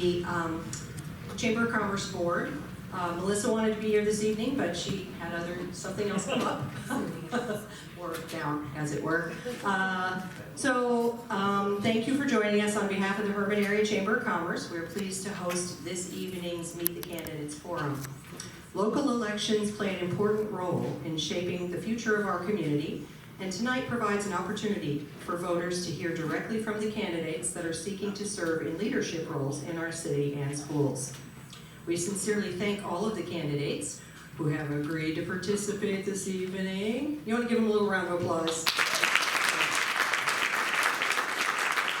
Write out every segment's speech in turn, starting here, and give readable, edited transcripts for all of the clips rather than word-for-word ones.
the Chamber of Commerce Board. Melissa wanted to be here this evening, but she had something else come up, or down, as it were. Thank you for joining us on behalf of the Hermann Area Chamber of Commerce. We're pleased to host this evening's Meet the Candidates Forum. Local elections play an important role in shaping the future of our community, and tonight provides an opportunity for voters to hear directly from the candidates that are seeking to serve in leadership roles in our city and schools. We sincerely thank all of the candidates who have agreed to participate this evening. You want to give them a little round of applause?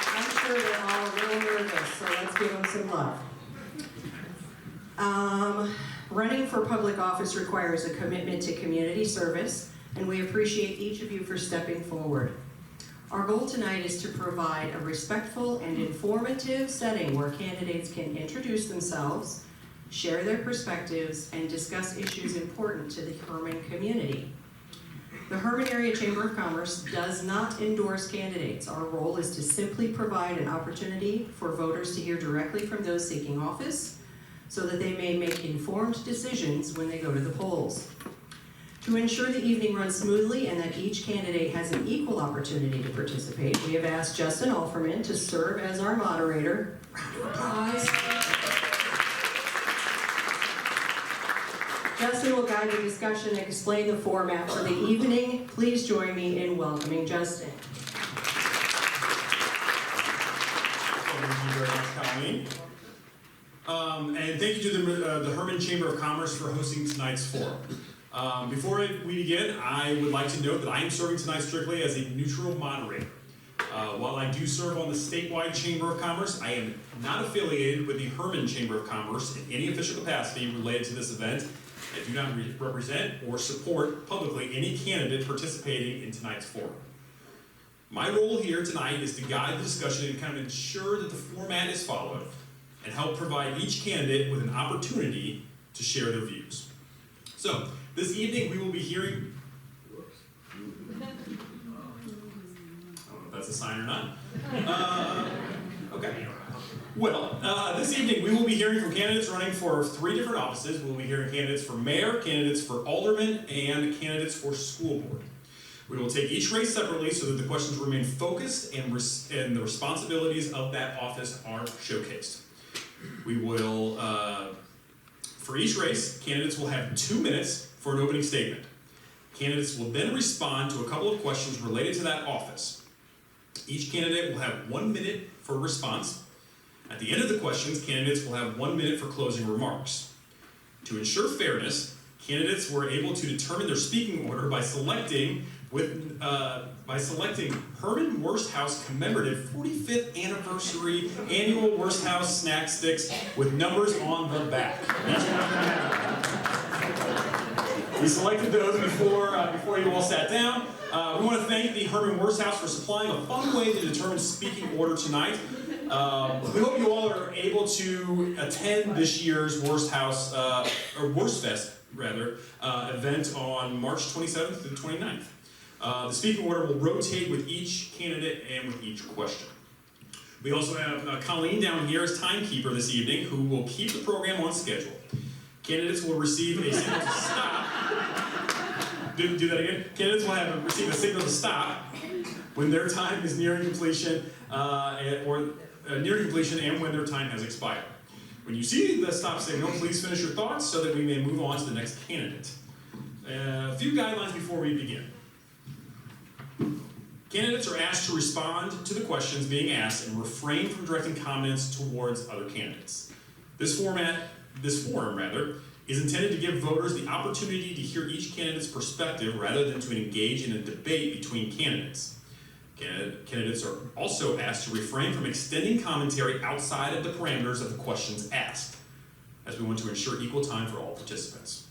I'm sure they're all a little nervous, so let's give them some love. Running for public office requires a commitment to community service, and we appreciate each of you for stepping forward. Our goal tonight is to provide a respectful and informative setting where candidates can introduce themselves, share their perspectives, and discuss issues important to the Hermann community. The Hermann Area Chamber of Commerce does not endorse candidates. Our role is to simply provide an opportunity for voters to hear directly from those seeking office so that they may make informed decisions when they go to the polls. To ensure the evening runs smoothly and that each candidate has an equal opportunity to participate, we have asked Justin Alferman to serve as our moderator. Round of applause. Justin will guide the discussion and explain the format for the evening. Please join me in welcoming Justin. Thank you very much, Colleen. And thank you to the Hermann Chamber of Commerce for hosting tonight's forum. Before we begin, I would like to note that I am serving tonight strictly as a neutral moderator. While I do serve on the statewide Chamber of Commerce, I am not affiliated with the Hermann Chamber of Commerce in any official capacity related to this event. I do not represent or support publicly any candidate participating in tonight's forum. My role here tonight is to guide the discussion and kind of ensure that the format is followed and help provide each candidate with an opportunity to share their views. So, this evening we will be hearing, I don't know if that's a sign or not. Okay. Well, this evening we will be hearing from candidates running for 3 different offices. We'll be hearing candidates for mayor, candidates for alderman, and candidates for school board. We will take each race separately so that the questions remain focused and the responsibilities of that office are showcased. We will, for each race, candidates will have 2 minutes for an opening statement. Candidates will then respond to a couple of questions related to that office. Each candidate will have 1 minute for a response. At the end of the questions, candidates will have 1 minute for closing remarks. To ensure fairness, candidates were able to determine their speaking order by selecting Hermann Wursthaus commemorative 45th anniversary annual Wursthaus snack sticks with numbers on the back. We selected those before you all sat down. We want to thank the Hermann Wursthaus for supplying a fun way to determine speaking order tonight. We hope you all are able to attend this year's Wursthaus, or Wurstfest rather, event on March 27th through 29th. The speaking order will rotate with each candidate and with each question. We also have Colleen down here as timekeeper this evening, who will keep the program on schedule. Candidates will receive a signal to stop. Do that again. Candidates will receive a signal to stop when their time is nearing completion, nearing completion, and when their time has expired. When you see the stop signal, please finish your thoughts so that we may move on to the next candidate. A few guidelines before we begin. Candidates are asked to respond to the questions being asked and refrain from directing comments towards other candidates. This forum is intended to give voters the opportunity to hear each candidate's perspective rather than to engage in a debate between candidates. Candidates are also asked to refrain from extending commentary outside of the parameters of the questions asked, as we want to ensure equal time for all participants.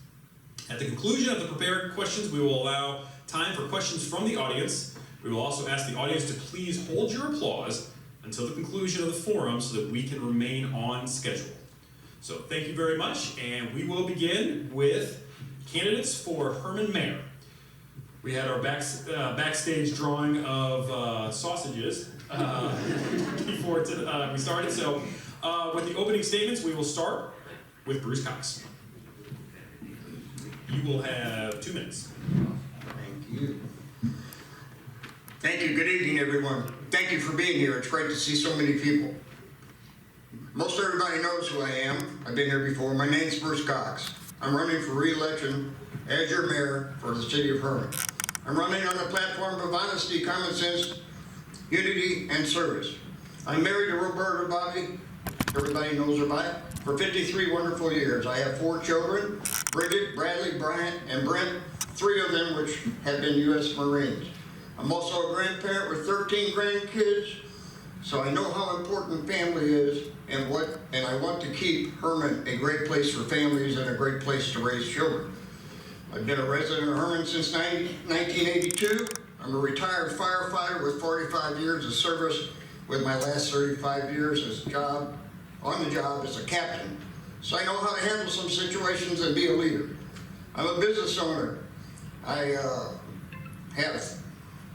At the conclusion of the prepared questions, we will allow time for questions from the audience. We will also ask the audience to please hold your applause until the conclusion of the forum so that we can remain on schedule. So thank you very much, and we will begin with candidates for Hermann Mayor. We had our backstage drawing of sausages before we started, so With the opening statements, we will start with Bruce Cox. You will have 2 minutes. Thank you. Thank you. Good evening, everyone. Thank you for being here. It's great to see so many people. Most everybody knows who I am. I've been here before. My name's Bruce Cox. I'm running for re-election as your mayor for the city of Hermann. I'm running on a platform of honesty, common sense, unity, and service. I'm married to Roberta Bobby, everybody knows her by it, for 53 wonderful years. I have 4 children, Bridget, Bradley, Bryant, and Brent, 3 of them which have been U.S. Marines. I'm also a grandparent with 13 grandkids, so I know how important family is and I want to keep Hermann a great place for families and a great place to raise children. I've been a resident of Hermann since 1982. I'm a retired firefighter with 45 years of service, with my last 35 years on the job as a captain. So I know how to handle some situations and be a leader. I'm a business owner. I have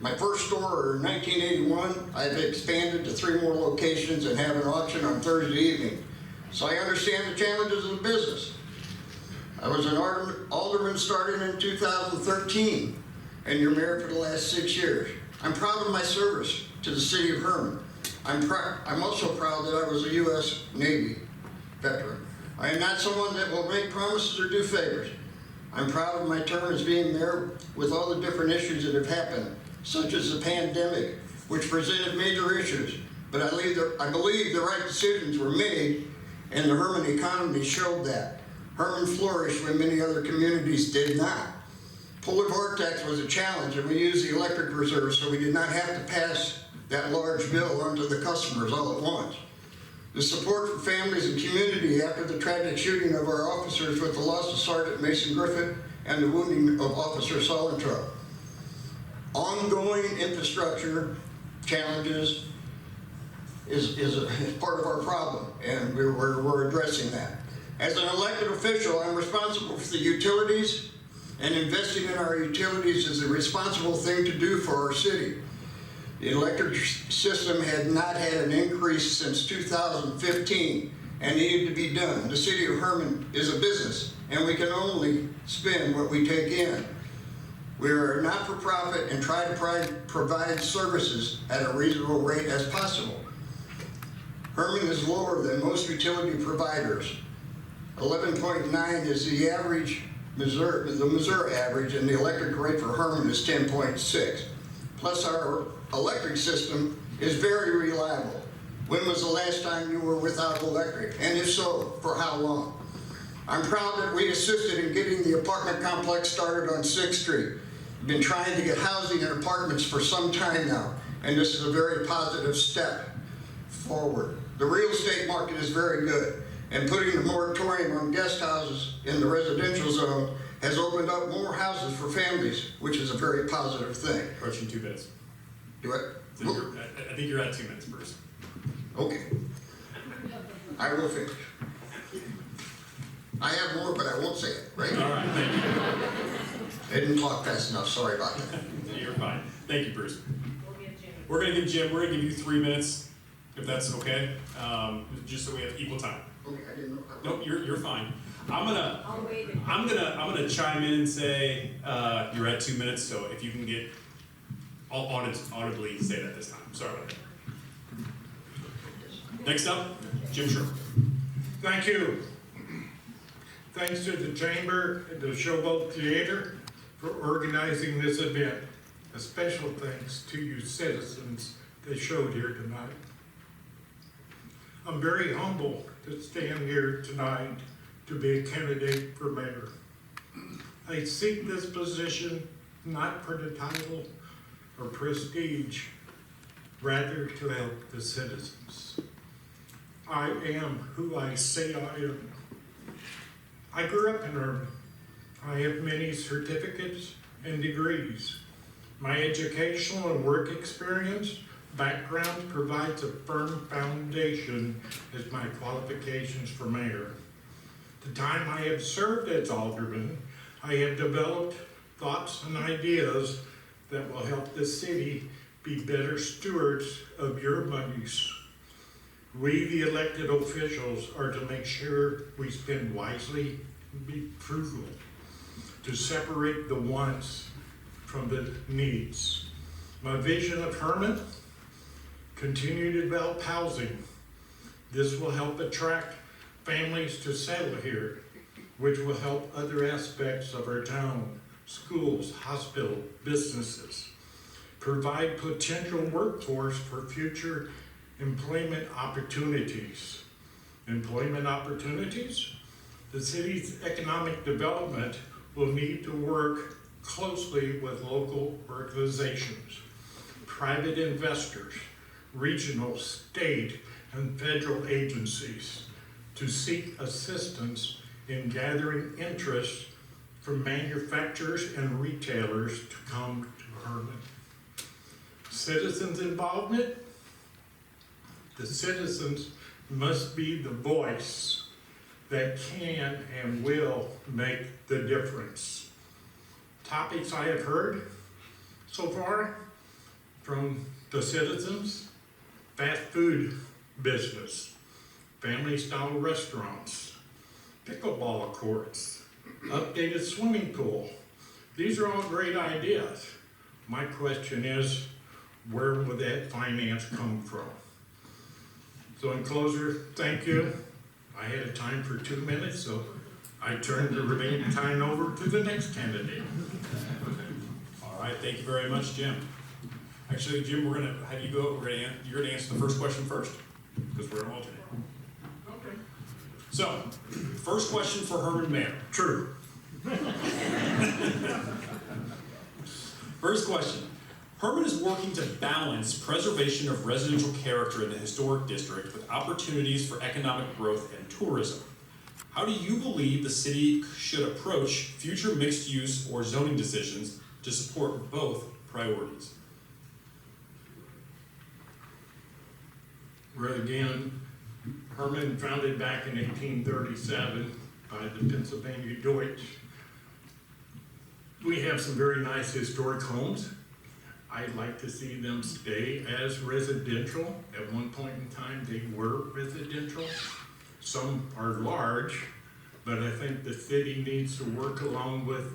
my first store in 1981. I've expanded to 3 more locations and have an auction on Thursday evening. So I understand the challenges of business. I was an alderman starting in 2013 and your mayor for the last 6 years. I'm proud of my service to the city of Hermann. I'm also proud that I was a U.S. Navy veteran. I am not someone that will make promises or do favors. I'm proud of my term as being mayor with all the different issues that have happened, such as the pandemic, which presented major issues. But I believe the right decisions were made, and the Hermann economy showed that. Hermann flourished when many other communities did not. Polar vortex was a challenge, and we used the electric reserve, so we did not have to pass that large bill onto the customers all at once. The support for families and community after the tragic shooting of our officers with the loss of Sergeant Mason Griffith and the wounding of Officer Solentrop. Ongoing infrastructure challenges is part of our problem, and we're addressing that. As an elected official, I'm responsible for the utilities, and investing in our utilities is a responsible thing to do for our city. The electric system had not had an increase since 2015 and needed to be done. The city of Hermann is a business, and we can only spend what we take in. We are not-for-profit and try to provide services at a reasonable rate as possible. Hermann is lower than most utility providers. 11.9 is the average, the Missouri average, and the electric rate for Hermann is 10.6. Plus our electric system is very reliable. When was the last time you were without electric? And if so, for how long? I'm proud that we assisted in getting the apartment complex started on 6th Street. We've been trying to get housing and apartments for some time now, and this is a very positive step forward. The real estate market is very good, and putting a moratorium on guest houses in the residential zone has opened up more houses for families, which is a very positive thing. Approaching 2 minutes. Do it? I think you're at 2 minutes, Bruce. Okay. I will finish. I have more, but I won't say it, right? All right, thank you. I didn't talk fast enough, sorry about that. You're fine. Thank you, Bruce. We're going to give give you 3 minutes, if that's okay, just so we have equal time. Okay, I didn't know. Nope, you're fine. I'm gonna chime in and say you're at 2 minutes. So if you can get audibly say that this time. Sorry about that. Next up, Jim Sherman. Thank you. Thanks to the Chamber and the Showboat Theater for organizing this event. A special thanks to you citizens that showed here tonight. I'm very humbled to stand here tonight to be a candidate for mayor. I seek this position not for the title or prestige, rather to help the citizens. I am who I say I am. I grew up in Hermann. I have many certificates and degrees. My educational and work experience background provides a firm foundation as my qualifications for mayor. The time I have served as alderman, I have developed thoughts and ideas that will help the city be better stewards of your monies. We, the elected officials, are to make sure we spend wisely and be frugal, to separate the wants from the needs. My vision of Hermann: continue to develop housing. This will help attract families to settle here, which will help other aspects of our town, schools, hospital, businesses. Provide potential workforce for future employment opportunities. Employment opportunities? The city's economic development will need to work closely with local organizations, private investors, regional, state, and federal agencies to seek assistance in gathering interest from manufacturers and retailers to come to Hermann. Citizens' involvement? The citizens must be the voice that can and will make the difference. Topics I have heard so far from the citizens: fast food business, family-style restaurants, pickleball courts, updated swimming pool. These are all great ideas. My question is, where will that finance come from? So in closure, thank you. I had a time for 2 minutes, so I turn the remaining time over to the next candidate. All right, thank you very much, Jim. Actually, Jim, we're gonna have you go. You're gonna answer the first question first, because we're an alternate. Okay. So, first question for Hermann Mayor. True. First question. Hermann is working to balance preservation of residential character in the historic district with opportunities for economic growth and tourism. How do you believe the city should approach future mixed-use or zoning decisions to support both priorities? Well, again, Hermann, founded back in 1837 by the Pennsylvania Deutsch. We have some very nice historic homes. I'd like to see them stay as residential. At one point in time, they were residential. Some are large, but I think the city needs to work along with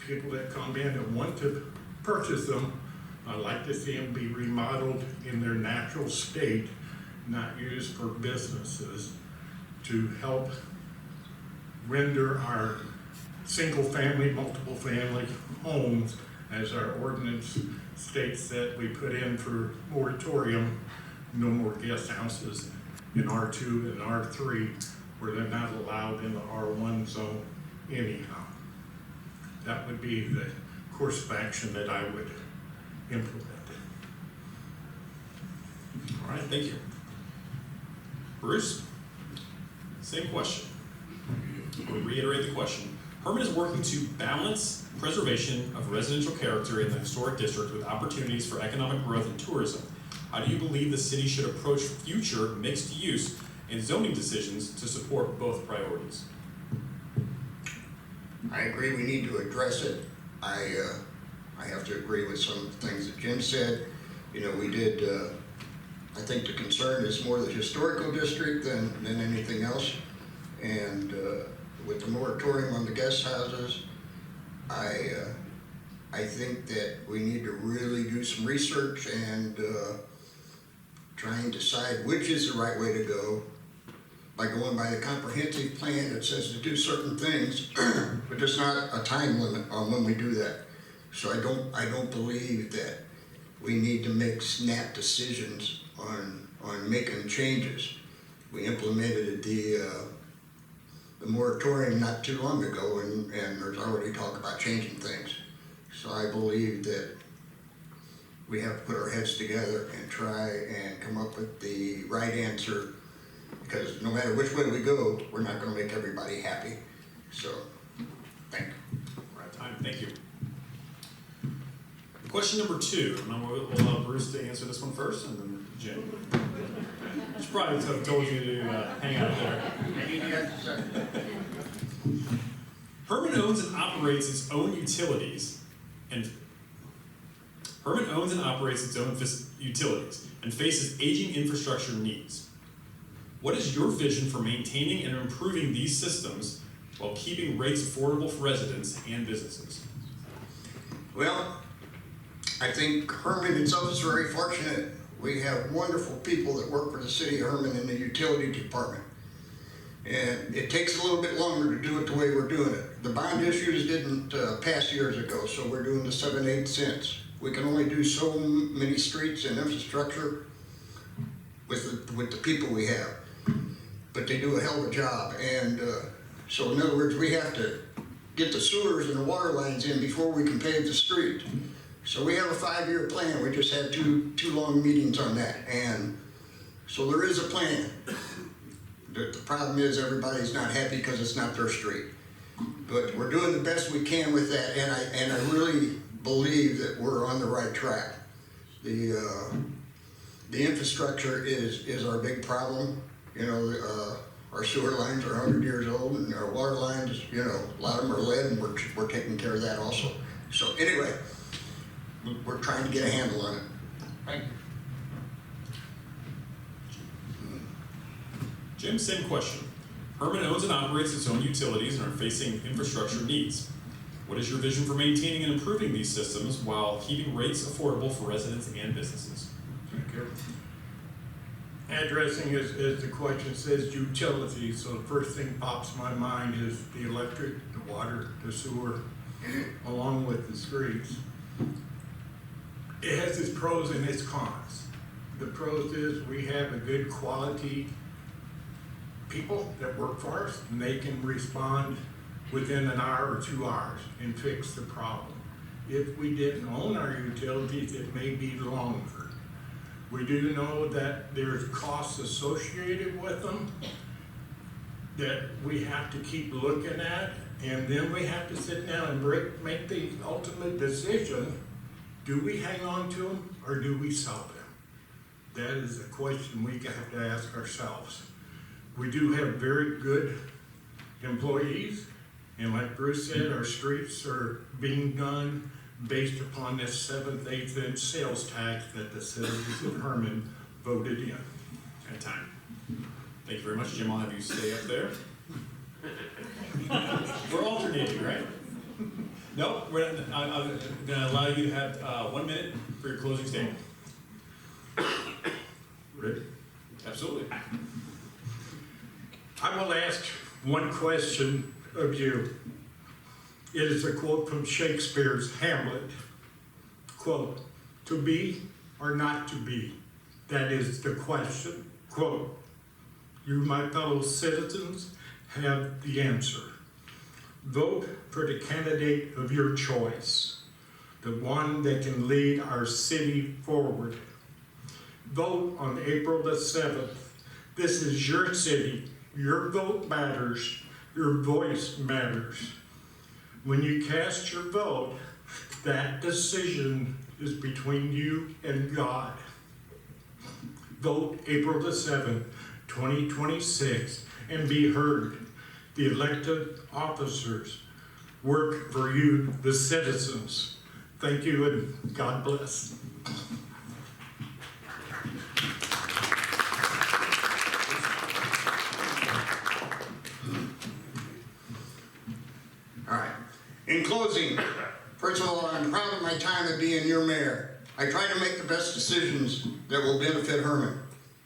people that come in and want to purchase them. I'd like to see them be remodeled in their natural state, not used for businesses, to help render our single-family, multiple-family homes, as our ordinance states that we put in for moratorium, no more guest houses in R2 and R3, where they're not allowed in the R1 zone anyhow. That would be the course of action that I would implement. All right, thank you. Bruce, same question. We'll reiterate the question. Hermann is working to balance preservation of residential character in the historic district with opportunities for economic growth and tourism. How do you believe the city should approach future mixed use and zoning decisions to support both priorities? I agree we need to address it. I have to agree with some of the things that Jim said. You know, we did, I think the concern is more the historical district than anything else. And with the moratorium on the guest houses, I think that we need to really do some research and try and decide which is the right way to go. By going by the comprehensive plan, it says to do certain things, but there's not a time limit on when we do that. So I don't believe that we need to make snap decisions on making changes. We implemented the moratorium not too long ago, and there's already talk about changing things. So I believe that we have to put our heads together and try and come up with the right answer, because no matter which way we go, we're not going to make everybody happy. So, thank you. Right time, thank you. Question number 2, and we'll allow Bruce to answer this one first, and then Jim. She probably told you to hang out there. Hermann owns and operates its own utilities, and Hermann owns and operates its own utilities and faces aging infrastructure needs. What is your vision for maintaining and improving these systems while keeping rates affordable for residents and businesses? Well, I think Hermann itself is very fortunate. We have wonderful people that work for the city of Hermann in the utility department. And it takes a little bit longer to do it the way we're doing it. The bond issues didn't pass years ago, so we're doing the 7-8 cents. We can only do so many streets and infrastructure with the people we have. But they do a hell of a job. And so in other words, we have to get the sewers and the water lines in before we can pave the street. So we have a 5-year plan. We just had two long meetings on that. And so there is a plan. The problem is everybody's not happy because it's not their street. But we're doing the best we can with that, and I really believe that we're on the right track. The infrastructure is our big problem. You know, our sewer lines are 100 years old, and our water lines, you know, a lot of them are lead, and we're taking care of that also. So anyway, we're trying to get a handle on it. Thank you. Jim, same question. Hermann owns and operates its own utilities and are facing infrastructure needs. What is your vision for maintaining and improving these systems while keeping rates affordable for residents and businesses? Thank you. Addressing as the question says utilities, so the first thing pops in my mind is the electric, the water, the sewer, along with the streets. It has its pros and its cons. The pros is we have a good quality people that work for us, and they can respond within an hour or 2 hours and fix the problem. If we didn't own our utilities, it may be longer. We do know that there's costs associated with them that we have to keep looking at, and then we have to sit down and make the ultimate decision. Do we hang on to them or do we sell them? That is a question we have to ask ourselves. We do have very good employees, and like Bruce said, our streets are being done based upon this 7th, 8th inch sales tax that the citizens of Hermann voted in. At time. Thank you very much, Jim. I'll have you stay up there. We're alternating, right? No, I'm going to allow you to have 1 minute for your closing statement. Ready? Absolutely. I will ask one question of you. It is a quote from Shakespeare's Hamlet. Quote, "To be or not to be? That is the question." Quote, "You, my fellow citizens, have the answer. Vote for the candidate of your choice, the one that can lead our city forward. Vote on April the 7th. This is your city. Your vote matters. Your voice matters. When you cast your vote, that decision is between you and God. Vote April the 7th, 2026, and be heard. The elected officers work for you, the citizens. Thank you, and God bless. All right. In closing, first of all, I'm proud of my time of being your mayor. I try to make the best decisions that will benefit Hermann.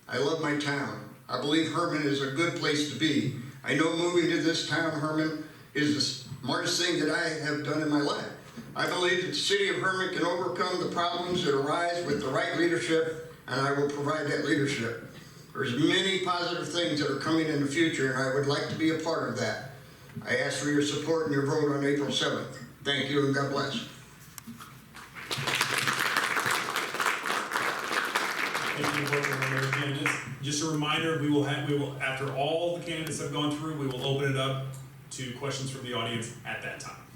I love my town. I believe Hermann is a good place to be. I know moving to this town, Hermann, is the smartest thing that I have done in my life. I believe that the city of Hermann can overcome the problems that arise with the right leadership, and I will provide that leadership. There's many positive things that are coming in the future, and I would like to be a part of that. I ask for your support and your vote on April 7th. Thank you, and God bless. Thank you both of our candidates. Just a reminder, we will after all the candidates have gone through, we will open it up to questions from the audience at that time.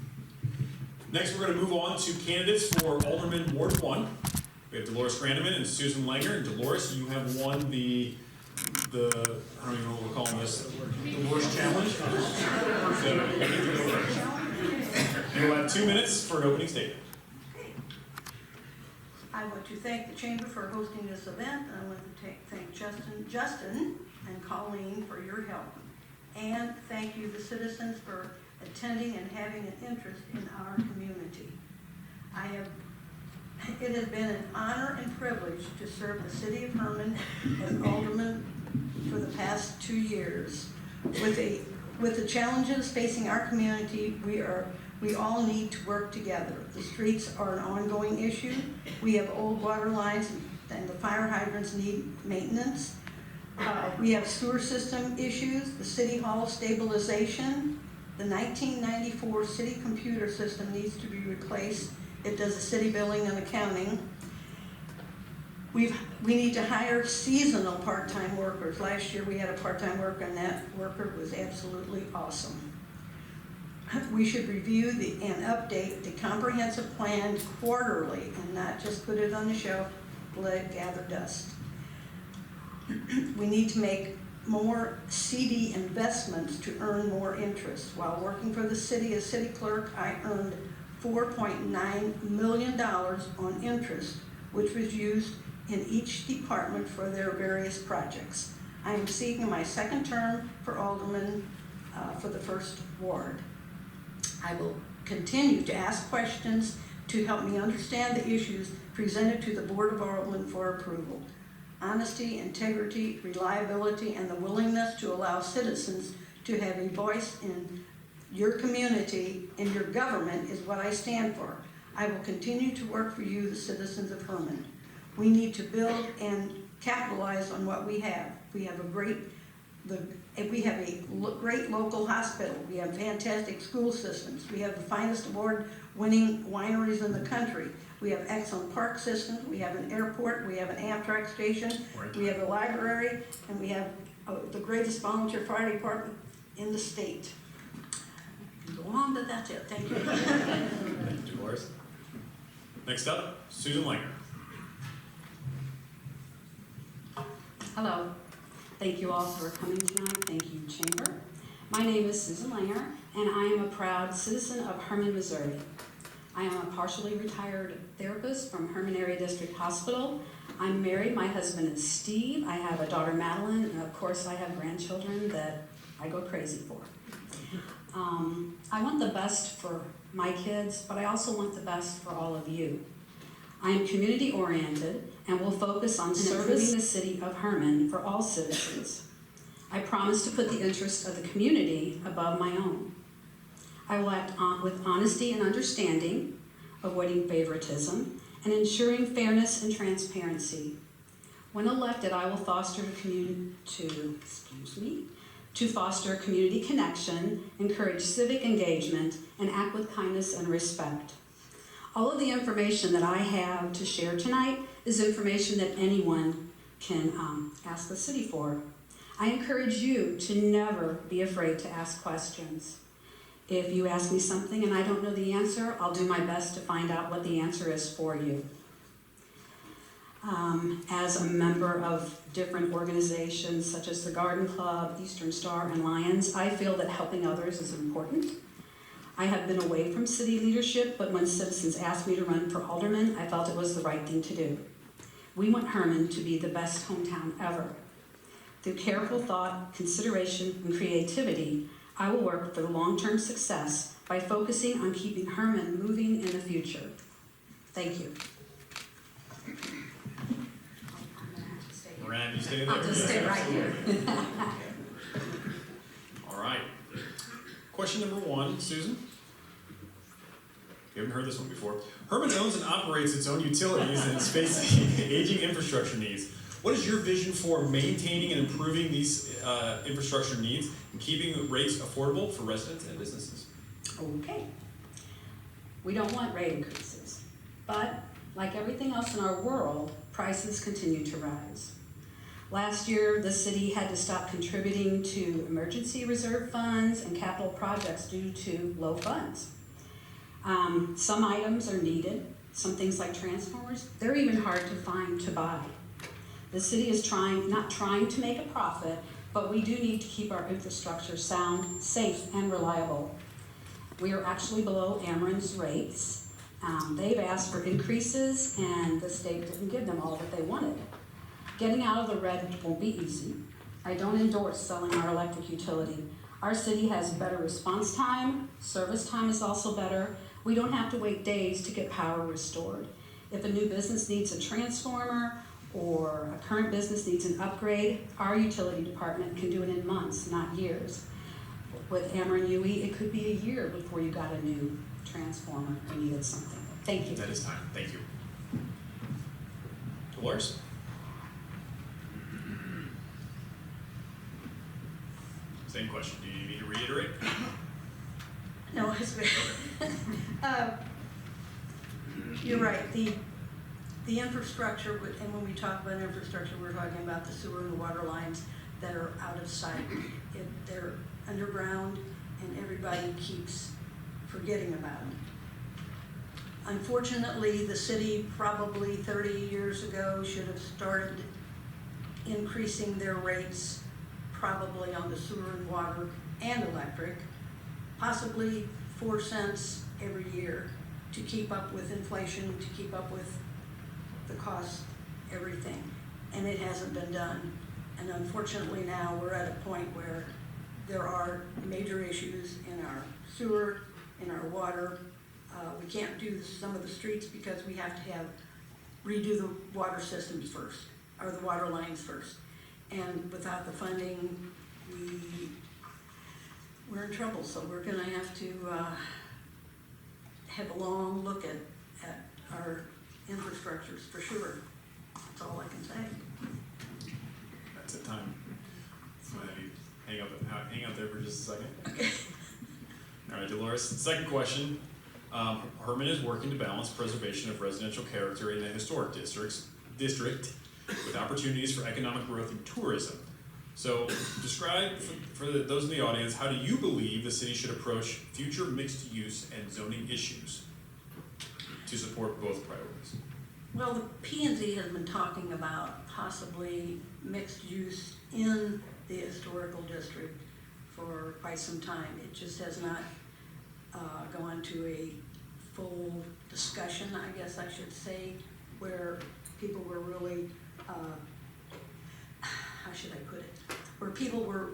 Next, we're going to move on to candidates for Alderman Ward 1. We have Dolores Grandeman and Susan Langer. And Dolores, you have won the I don't even know what we're calling this, the worst challenge. So you get to go first. You'll have 2 minutes for an opening statement. I want to thank the Chamber for hosting this event, and I want to thank Justin and Colleen for your help. And thank you, the citizens, for attending and having an interest in our community. It has been an honor and privilege to serve the city of Hermann as alderman for the past 2 years. With the challenges facing our community, we all need to work together. The streets are an ongoing issue. We have old water lines and the fire hydrants need maintenance. We have sewer system issues, the city hall stabilization. The 1994 city computer system needs to be replaced. It does the city billing and accounting. We need to hire seasonal part-time workers. Last year we had a part-time worker and that worker was absolutely awesome. We should review and update the comprehensive plan quarterly and not just put it on the shelf, let it gather dust. We need to make more CD investments to earn more interest. While working for the city as city clerk, I earned $4.9 million on interest, which was used in each department for their various projects. I am seeking my second term for alderman for the 1st Ward. I will continue to ask questions to help me understand the issues presented to the Board of Aldermen for approval. Honesty, integrity, reliability, and the willingness to allow citizens to have a voice in your community, in your government, is what I stand for. I will continue to work for you, the citizens of Hermann. We need to build and capitalize on what we have. We have a great local hospital. We have fantastic school systems. We have the finest award-winning wineries in the country. We have excellent park systems. We have an airport. We have an Amtrak station. We have a library, and we have the greatest volunteer fire department in the state. Go on, but that's it. Thank you. Thank you, Doris. Next up, Susan Langer. Hello. Thank you all for coming tonight. Thank you, Chamber. My name is Susan Langer, and I am a proud citizen of Hermann, Missouri. I am a partially retired therapist from Hermann Area District Hospital. I'm married. My husband is Steve. I have a daughter, Madeline, and of course I have grandchildren that I go crazy for. I want the best for my kids, but I also want the best for all of you. I am community-oriented and will focus on serving the city of Hermann for all citizens. I promise to put the interests of the community above my own. I will act with honesty and understanding, avoiding favoritism, and ensuring fairness and transparency. When elected, I will foster to foster community connection, encourage civic engagement, and act with kindness and respect. All of the information that I have to share tonight is information that anyone can ask the city for. I encourage you to never be afraid to ask questions. If you ask me something and I don't know the answer, I'll do my best to find out what the answer is for you. As a member of different organizations such as the Garden Club, Eastern Star, and Lions, I feel that helping others is important. I have been away from city leadership, but when citizens asked me to run for alderman, I felt it was the right thing to do. We want Hermann to be the best hometown ever. Through careful thought, consideration, and creativity, I will work for the long-term success by focusing on keeping Hermann moving in the future. Thank you. Miranda, you stay there. I'll just stay right here. All right. Question number 1, Susan. You haven't heard this one before. Hermann owns and operates its own utilities and is facing aging infrastructure needs. What is your vision for maintaining and improving these infrastructure needs and keeping rates affordable for residents and businesses? Okay. We don't want rate increases, but like everything else in our world, prices continue to rise. Last year, the city had to stop contributing to emergency reserve funds and capital projects due to low funds. Some items are needed. Some things like transformers, they're even hard to find to buy. The city is not trying to make a profit, but we do need to keep our infrastructure sound, safe, and reliable. We are actually below Ameren's rates, They've asked for increases, and the state didn't give them all that they wanted. Getting out of the red won't be easy. I don't endorse selling our electric utility. Our city has better response time, service time is also better. We don't have to wait days to get power restored. If a new business needs a transformer or a current business needs an upgrade, our utility department can do it in months, not years. With Hermann UE, it could be a year before you got a new transformer or needed something. Thank you. That is time. Thank you. Dolores? Same question. Do you need to reiterate? No, it's very, you're right, the infrastructure, and when we talk about infrastructure, we're talking about the sewer and water lines that are out of sight. They're underground, and everybody keeps forgetting about them. Unfortunately, the city probably 30 years ago should have started increasing their rates, probably on the sewer and water and electric, possibly 4 cents every year to keep up with inflation, to keep up with the cost, everything. And it hasn't been done. And unfortunately now we're at a point where there are major issues in our sewer, in our water. We can't do some of the streets because we have to redo the water systems first, or the water lines first. And without the funding, we're in trouble. So we're gonna have to have a long look at our infrastructures for sure. That's all I can say. That's it, time. So hang out there for just a second. All right, Dolores, second question. Hermann is working to balance preservation of residential character in the historic district with opportunities for economic growth and tourism. So describe, for those in the audience, how do you believe the city should approach future mixed use and zoning issues to support both priorities? Well, the P&Z has been talking about possibly mixed use in the historical district for quite some time. It just has not gone to a full discussion, I guess I should say, where people were really, how should I put it? Where people were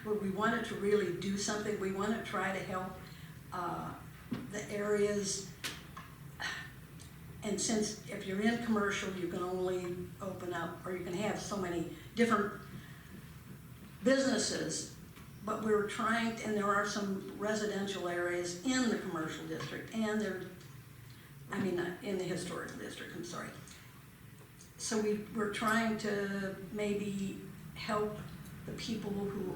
where we wanted to really do something. We want to try to help the areas. And since if you're in commercial, you can only open up, or you can have so many different businesses, but we're trying, and there are some residential areas in the commercial district, and in the historical district, I'm sorry. So we're trying to maybe help the people who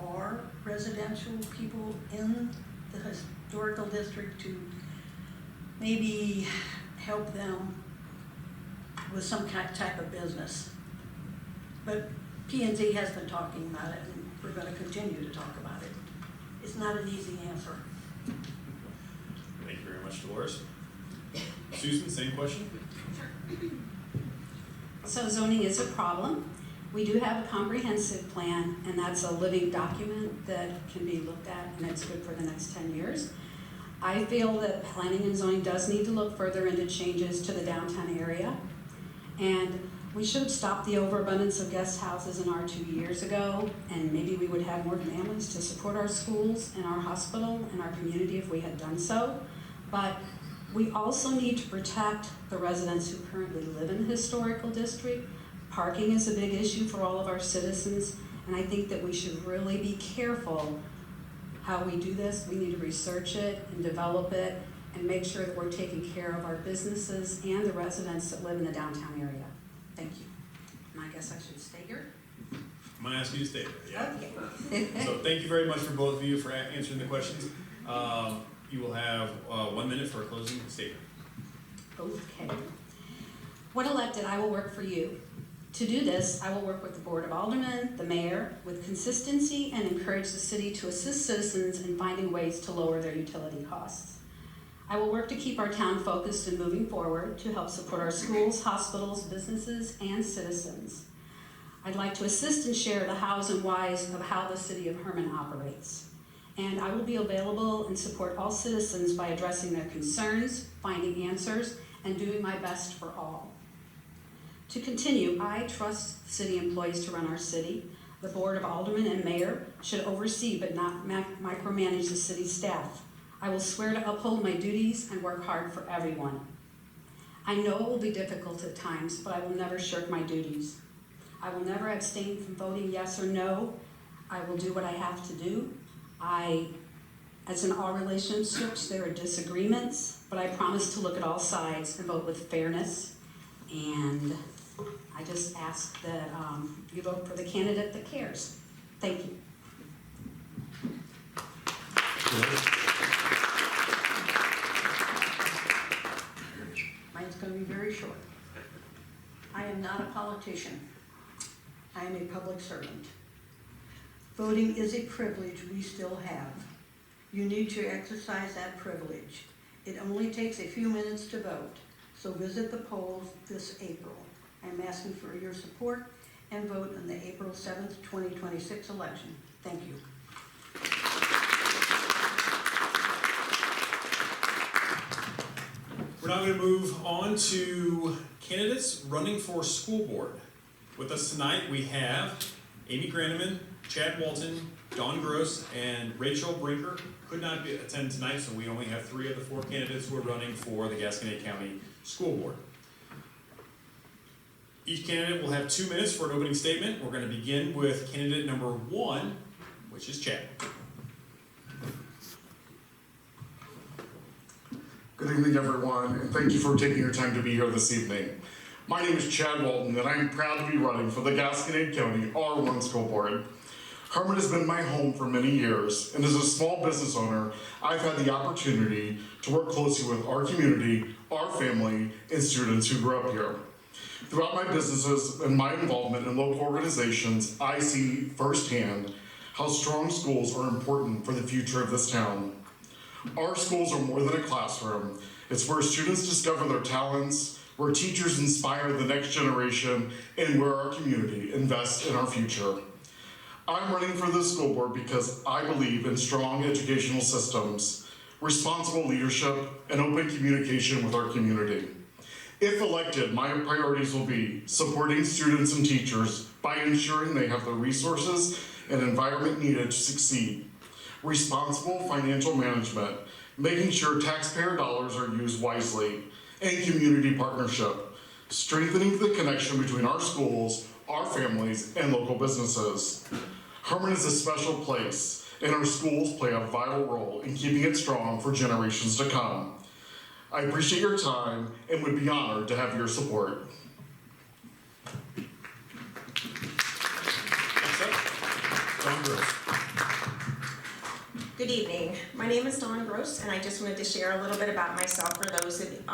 are residential people in the historical district to maybe help them with some type of business. But P&Z has been talking about it, and we're going to continue to talk about it. It's not an easy answer. Thank you very much, Dolores. Susan, same question? So zoning is a problem. We do have a comprehensive plan, and that's a living document that can be looked at, and it's good for the next 10 years. I feel that planning and zoning does need to look further into changes to the downtown area. And we should have stopped the overabundance of guest houses in R2 years ago, and maybe we would have more families to support our schools and our hospital and our community if we had done so. But we also need to protect the residents who currently live in the historical district. Parking is a big issue for all of our citizens, and I think that we should really be careful how we do this. We need to research it and develop it and make sure that we're taking care of our businesses and the residents that live in the downtown area. Thank you. And I guess I should stay here? I'm gonna ask you to stay there, yeah. Okay. So thank you very much for both of you for answering the questions. You will have 1 minute for a closing statement. Okay. When elected, I will work for you. To do this, I will work with the Board of Aldermen, the mayor, with consistency and encourage the city to assist citizens in finding ways to lower their utility costs. I will work to keep our town focused and moving forward to help support our schools, hospitals, businesses, and citizens. I'd like to assist and share the hows and whys of how the city of Hermann operates. and I will be available and support all citizens by addressing their concerns, finding answers, and doing my best for all. To continue, I trust city employees to run our city. The Board of Aldermen and Mayor should oversee but not micromanage the city staff. I will swear to uphold my duties and work hard for everyone. I know it will be difficult at times, but I will never shirk my duties. I will never abstain from voting yes or no. I will do what I have to do. As in all relationships, there are disagreements, but I promise to look at all sides and vote with fairness. And I just ask that you vote for the candidate that cares. Thank you. Mine's going to be very short. I am not a politician. I am a public servant. Voting is a privilege we still have. You need to exercise that privilege. It only takes a few minutes to vote, so visit the polls this April. I'm asking for your support and vote in the April 7th, 2026 election. Thank you. We're now going to move on to candidates running for school board. With us tonight, we have Amy Granneman, Chad Walton, Dawn Gross, and Rachel Brinker. Could not attend tonight, so we only have 3 of the 4 candidates who are running for the Gasconade County School Board. Each candidate will have 2 minutes for an opening statement. We're going to begin with candidate number 1, which is Chad. Good evening, everyone, and thank you for taking your time to be here this evening. My name is Chad Walton, and I am proud to be running for the Gasconade County R1 School Board. Hermann has been my home for many years, and as a small business owner, I've had the opportunity to work closely with our community, our family, and students who grew up here. Throughout my businesses and my involvement in local organizations, I see firsthand how strong schools are important for the future of this town. Our schools are more than a classroom. It's where students discover their talents, where teachers inspire the next generation, and where our community invests in our future. I'm running for this school board because I believe in strong educational systems, responsible leadership, and open communication with our community. If elected, my priorities will be supporting students and teachers by ensuring they have the resources and environment needed to succeed, responsible financial management, making sure taxpayer dollars are used wisely, and community partnership, strengthening the connection between our schools, our families, and local businesses. Hermann is a special place, and our schools play a vital role in keeping it strong for generations to come. I appreciate your time and would be honored to have your support. Next up, Dawn Gross. Good evening. My name is Dawn Gross, and I just wanted to share a little bit about myself for those that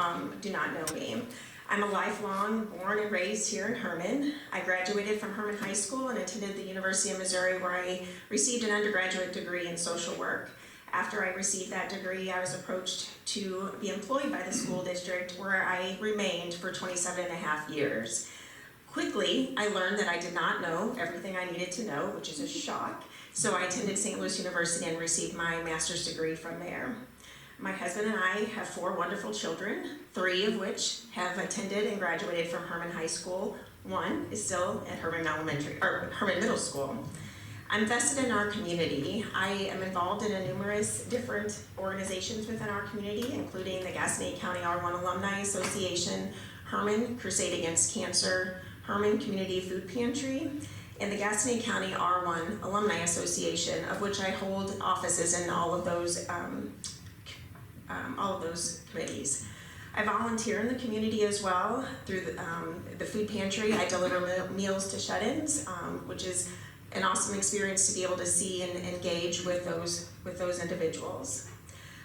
do not know me. I'm a lifelong born and raised here in Hermann. I graduated from Hermann High School and attended the University of Missouri, where I received an undergraduate degree in social work. After I received that degree, I was approached to be employed by the school district, where I remained for 27.5 years. Quickly, I learned that I did not know everything I needed to know, which is a shock. So I attended St. Louis University and received my master's degree from there. My husband and I have 4 wonderful children, 3 of which have attended and graduated from Hermann High School. 1 is still at Hermann Middle School. I'm vested in our community. I am involved in numerous different organizations within our community, including the Gasconade County R1 Alumni Association, Hermann Crusade Against Cancer, Hermann Community Food Pantry, and the Gasconade County R1 Alumni Association, of which I hold offices in all of those committees. I volunteer in the community as well through the food pantry. I deliver meals to shut-ins, which is an awesome experience to be able to see and engage with those individuals.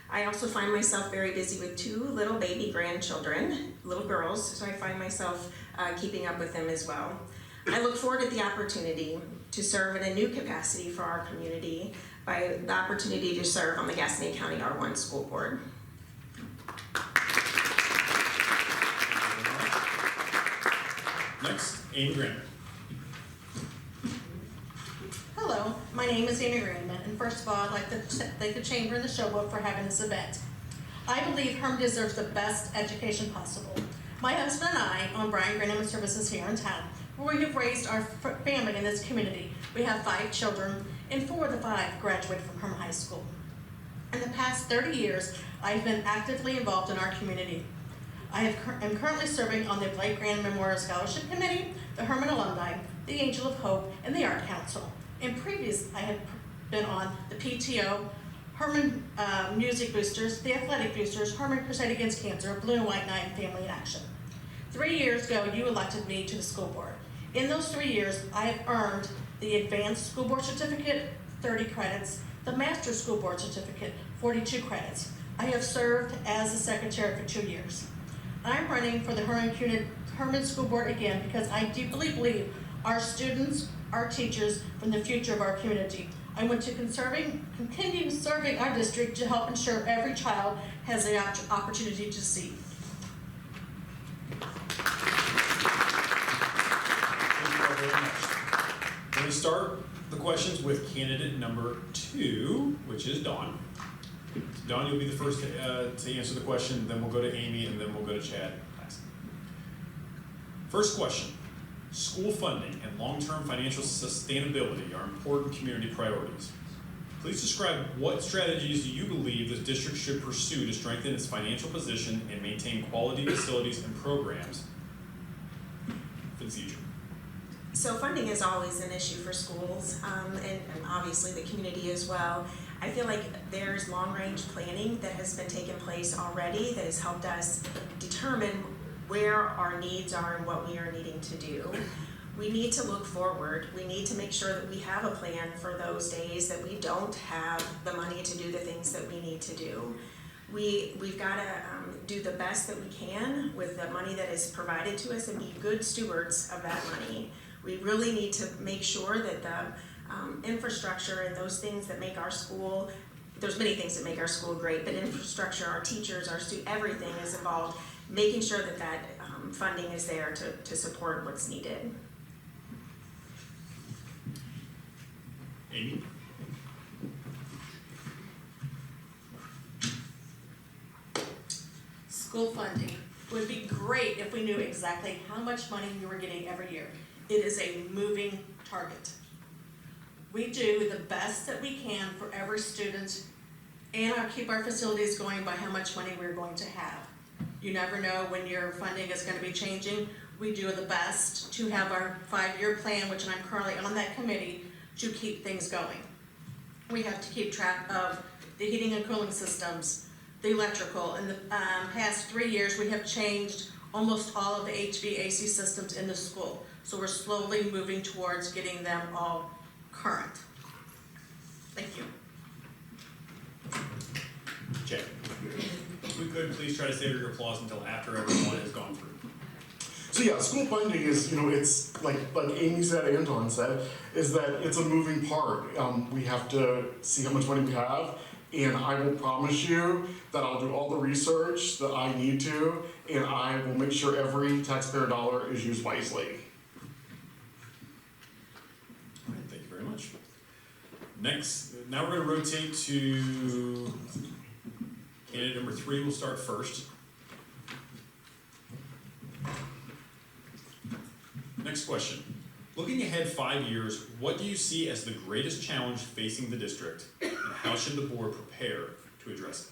I also find myself very busy with 2 little baby grandchildren, little girls, so I find myself keeping up with them as well. I look forward to the opportunity to serve in a new capacity for our community by the opportunity to serve on the Gasconade County R1 School Board. Next, Amy Grant. Hello, Hello, my name is Amy Raymond, and first of all, I'd like to thank the Chamber and the Showboat for having this event. I believe Hermann deserves the best education possible. My husband and I own Brian Graham Services here in town, where we have raised our family in this community. We have 5 children, and 4 of the 5 graduated from Hermann High School. In the past 30 years, I've been actively involved in our community. I am currently serving on the Blake Graham Memorial Scholarship Committee, the Hermann Alumni, the Angel of Hope, and the Art Council. In previous, I had been on the PTO, Hermann Music Boosters, the Athletic Boosters, Hermann Crusade Against Cancer, Blue and White Night, and Family in Action. 3 years ago, you elected me to the school board. In those 3 years, I have earned the Advanced School Board Certificate, 30 credits, the Master School Board Certificate, 42 credits. I have served as a secretary for 2 years. I'm running for the Hermann School Board again because I deeply believe our students, our teachers, from the future of our community. I want to continue serving our district to help ensure every child has the opportunity to succeed. Thank you all very much. We're going to start the questions with candidate number 2, which is Dawn. Dawn, you'll be the first to answer the question, then we'll go to Amy, and then we'll go to Chad. First question. School funding and long-term financial sustainability are important community priorities. Please describe what strategies do you believe the district should pursue to strengthen its financial position and maintain quality facilities and programs for the future. So funding is always an issue for schools, and obviously the community as well. I feel like there's long-range planning that has been taking place already that has helped us determine where our needs are and what we are needing to do. We need to look forward. We need to make sure that we have a plan for those days that we don't have the money to do the things that we need to do. We've got to do the best that we can with the money that is provided to us and be good stewards of that money. We really need to make sure that the infrastructure and those things that make our school, there's many things that make our school great, but infrastructure, our teachers, our students, everything is involved, making sure that that funding is there to support what's needed. Amy? School funding. It would be great if we knew exactly how much money we were getting every year. It is a moving target. We do the best that we can for every student and keep our facilities going by how much money we're going to have. You never know when your funding is going to be changing. We do the best to have our 5-year plan, which I'm currently on that committee, to keep things going. We have to keep track of the heating and cooling systems, the electrical. In the past 3 years, we have changed almost all of the HVAC systems in the school. So we're slowly moving towards getting them all current. Thank you. Chad? If we could, please try to save your applause until after everyone has gone through. So yeah, school funding is, it's like Amy said, Anton said, is that it's a moving part. We have to see how much money we have, and I will promise you that I'll do all the research that I need to, and I will make sure every taxpayer dollar is used wisely. All right, thank you very much. Next, now we're going to rotate to candidate number 3. We'll start first. Next question. Looking ahead 5 years, what do you see as the greatest challenge facing the district, and how should the board prepare to address it?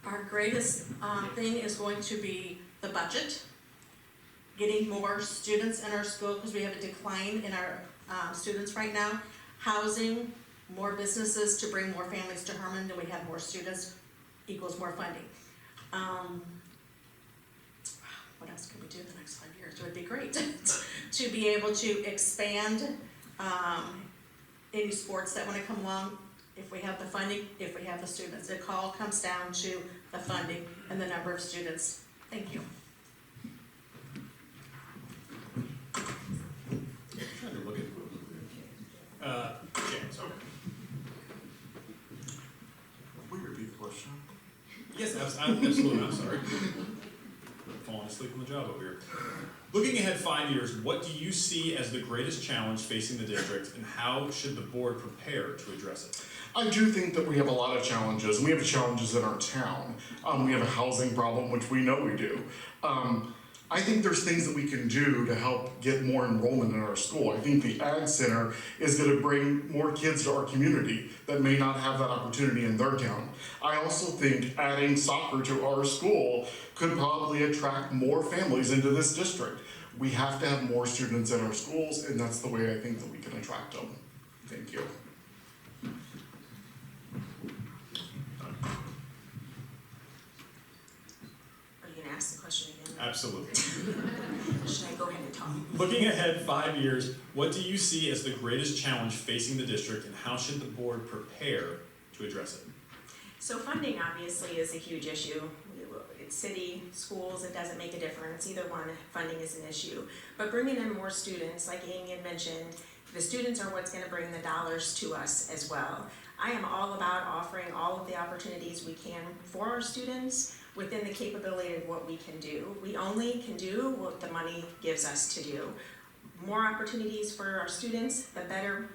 Our greatest thing is going to be the budget, getting more students in our school because we have a decline in our students right now, housing, more businesses to bring more families to Hermann, and we have more students equals more funding. What else can we do in the next 5 years? It would be great to be able to expand any sports that want to come along if we have the funding, if we have the students. It all comes down to the funding and the number of students. Thank you. Trying to look at James. Okay. Will you repeat the question? Yes, absolutely. I'm sorry. I'm falling asleep on the job over here. Looking ahead 5 years, what do you see as the greatest challenge facing the district, and how should the board prepare to address it? I do think that we have a lot of challenges, and we have challenges in our town. We have a housing problem, which we know we do. I think there's things that we can do to help get more enrollment in our school. I think the Ag Center is going to bring more kids to our community that may not have that opportunity in their town. I also think adding soccer to our school could probably attract more families into this district. We have to have more students in our schools, and that's the way I think that we can attract them. Thank you. Are you gonna ask the question again? Absolutely. Should I go ahead and talk? Looking ahead 5 years, what do you see as the greatest challenge facing the district, and how should the board prepare to address it? So funding obviously is a huge issue. It's city, schools, it doesn't make a difference. Either one, funding is an issue. But bringing in more students, like Amy had mentioned, the students are what's gonna bring the dollars to us as well. I am all about offering all of the opportunities we can for our students within the capability of what we can do. We only can do what the money gives us to do. More opportunities for our students, the better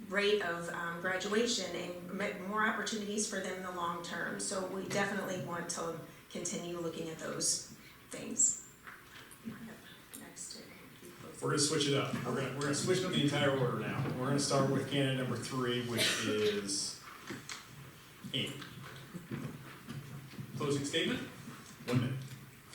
rate of graduation, and more opportunities for them in the long term. So we definitely want to continue looking at those things. Next. We're gonna switch it up. We're gonna switch up the entire order now. We're gonna start with candidate number 3, which is Amy. Closing statement, 1 minute.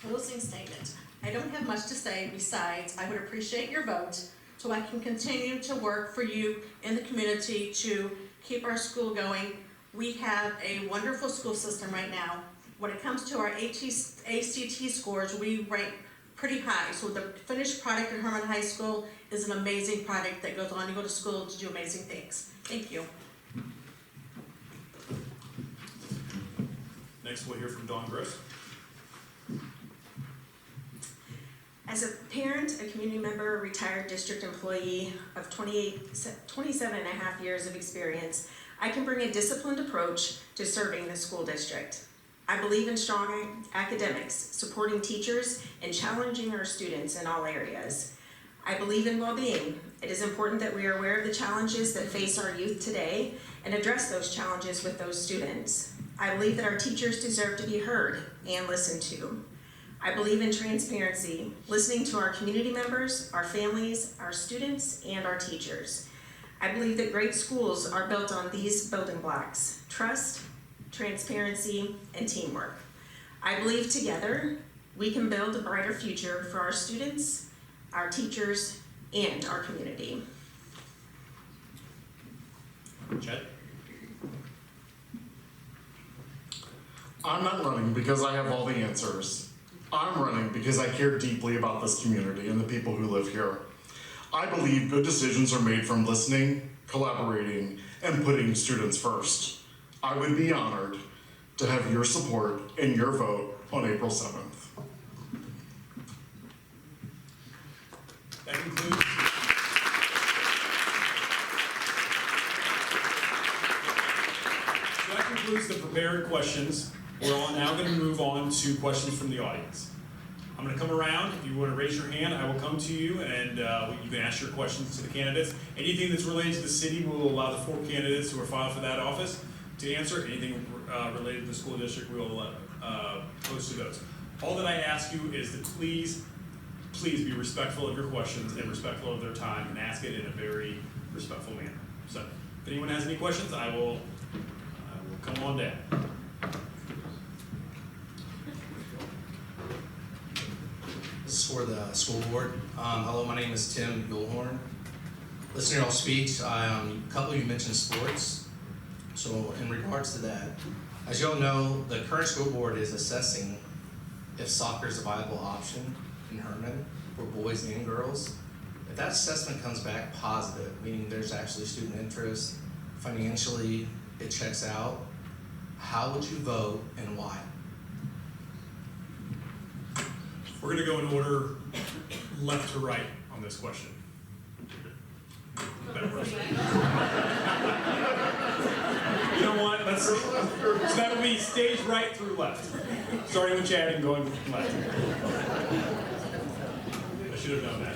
Closing statement. I don't have much to say besides I would appreciate your vote so I can continue to work for you in the community to keep our school going. We have a wonderful school system right now. When it comes to our ACT scores, we rank pretty high. So the finished product at Hermann High School is an amazing product that goes on to go to school to do amazing things. Thank you. Next, we'll hear from Dawn Gross. As a parent, a community member, a retired district employee of 27 and a half years of experience, I can bring a disciplined approach to serving the school district. I believe in strong academics, supporting teachers, and challenging our students in all areas. I believe in well-being. It is important that we are aware of the challenges that face our youth today and address those challenges with those students. I believe that our teachers deserve to be heard and listened to. I believe in transparency, listening to our community members, our families, our students, and our teachers. I believe that great schools are built on these building blocks: trust, transparency, and teamwork. I believe together we can build a brighter future for our students, our teachers, and our community. Chad? I'm not running because I have all the answers. I'm running because I care deeply about this community and the people who live here. I believe good decisions are made from listening, collaborating, and putting students first. I would be honored to have your support and your vote on April 7th. That concludes. So that concludes the prepared questions. We're now going to move on to questions from the audience. I'm going to come around. If you want to raise your hand, I will come to you, and you can ask your questions to the candidates. Anything that's related to the city, we'll allow the 4 candidates who are filed for that office to answer. Anything related to the school district, we'll pose to those. All that I ask you is that please be respectful of your questions and respectful of their time, and ask it in a very respectful manner. So, if anyone has any questions, I will come on down. This is for the school board. Hello, my name is Tim Gulhorn. Listening to y'all speaks, a couple of you mentioned sports. So in regards to that, as y'all know, the current school board is assessing if soccer is a viable option in Hermann for boys and girls. If that assessment comes back positive, meaning there's actually student interest, financially it checks out, how would you vote and why? We're going to go in order left to right on this question. Better person. You know what? So that'll be stage right through left. Starting with Chad and going left. should have known that.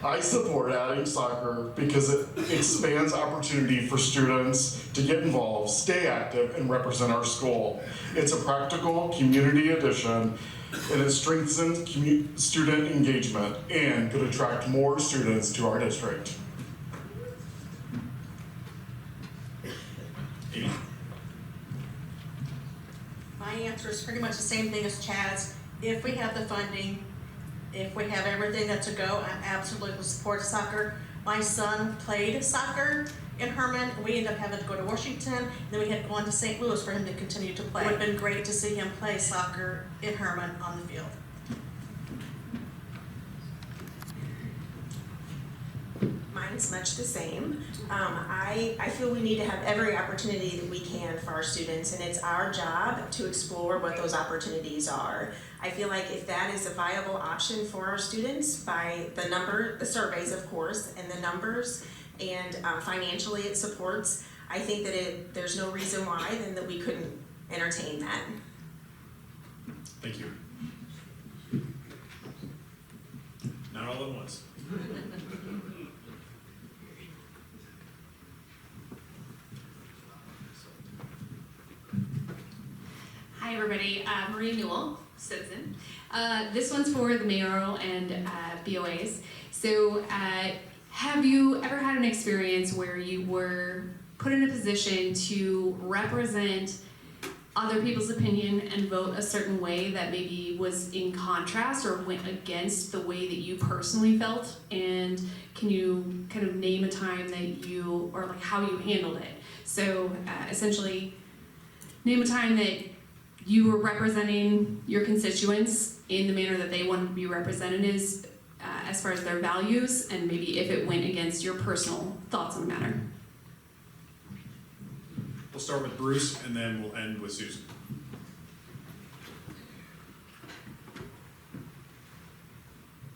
I support adding soccer because it expands opportunity for students to get involved, stay active, and represent our school. It's a practical community addition, and it strengthens student engagement and could attract more students to our district. Amy? My answer is pretty much the same thing as Chad's. If we have the funding, if we have everything that's a go, I absolutely support soccer. My son played soccer in Hermann. We ended up having to go to Washington, and then we had gone to St. Louis for him to continue to play. It would have been great to see him play soccer in Hermann on the field. Mine's much the same. I feel we need to have every opportunity that we can for our students, and it's our job to explore what those opportunities are. I feel like if that is a viable option for our students by the surveys of course, and the numbers, and financially it supports, I think that there's no reason why then that we couldn't entertain that. Thank you. Not all at once. Hi everybody, Marie Newell, citizen. This one's for the mayoral and BOAs. So have you ever had an experience where you were put in a position to represent other people's opinion and vote a certain way that maybe was in contrast or went against the way that you personally felt? And can you kind of name a time that you, or like how you handled it? So essentially, name a time that you were representing your constituents in the manner that they wanted to be represented as far as their values, and maybe if it went against your personal thoughts on the matter. We'll start with Bruce and then we'll end with Susan.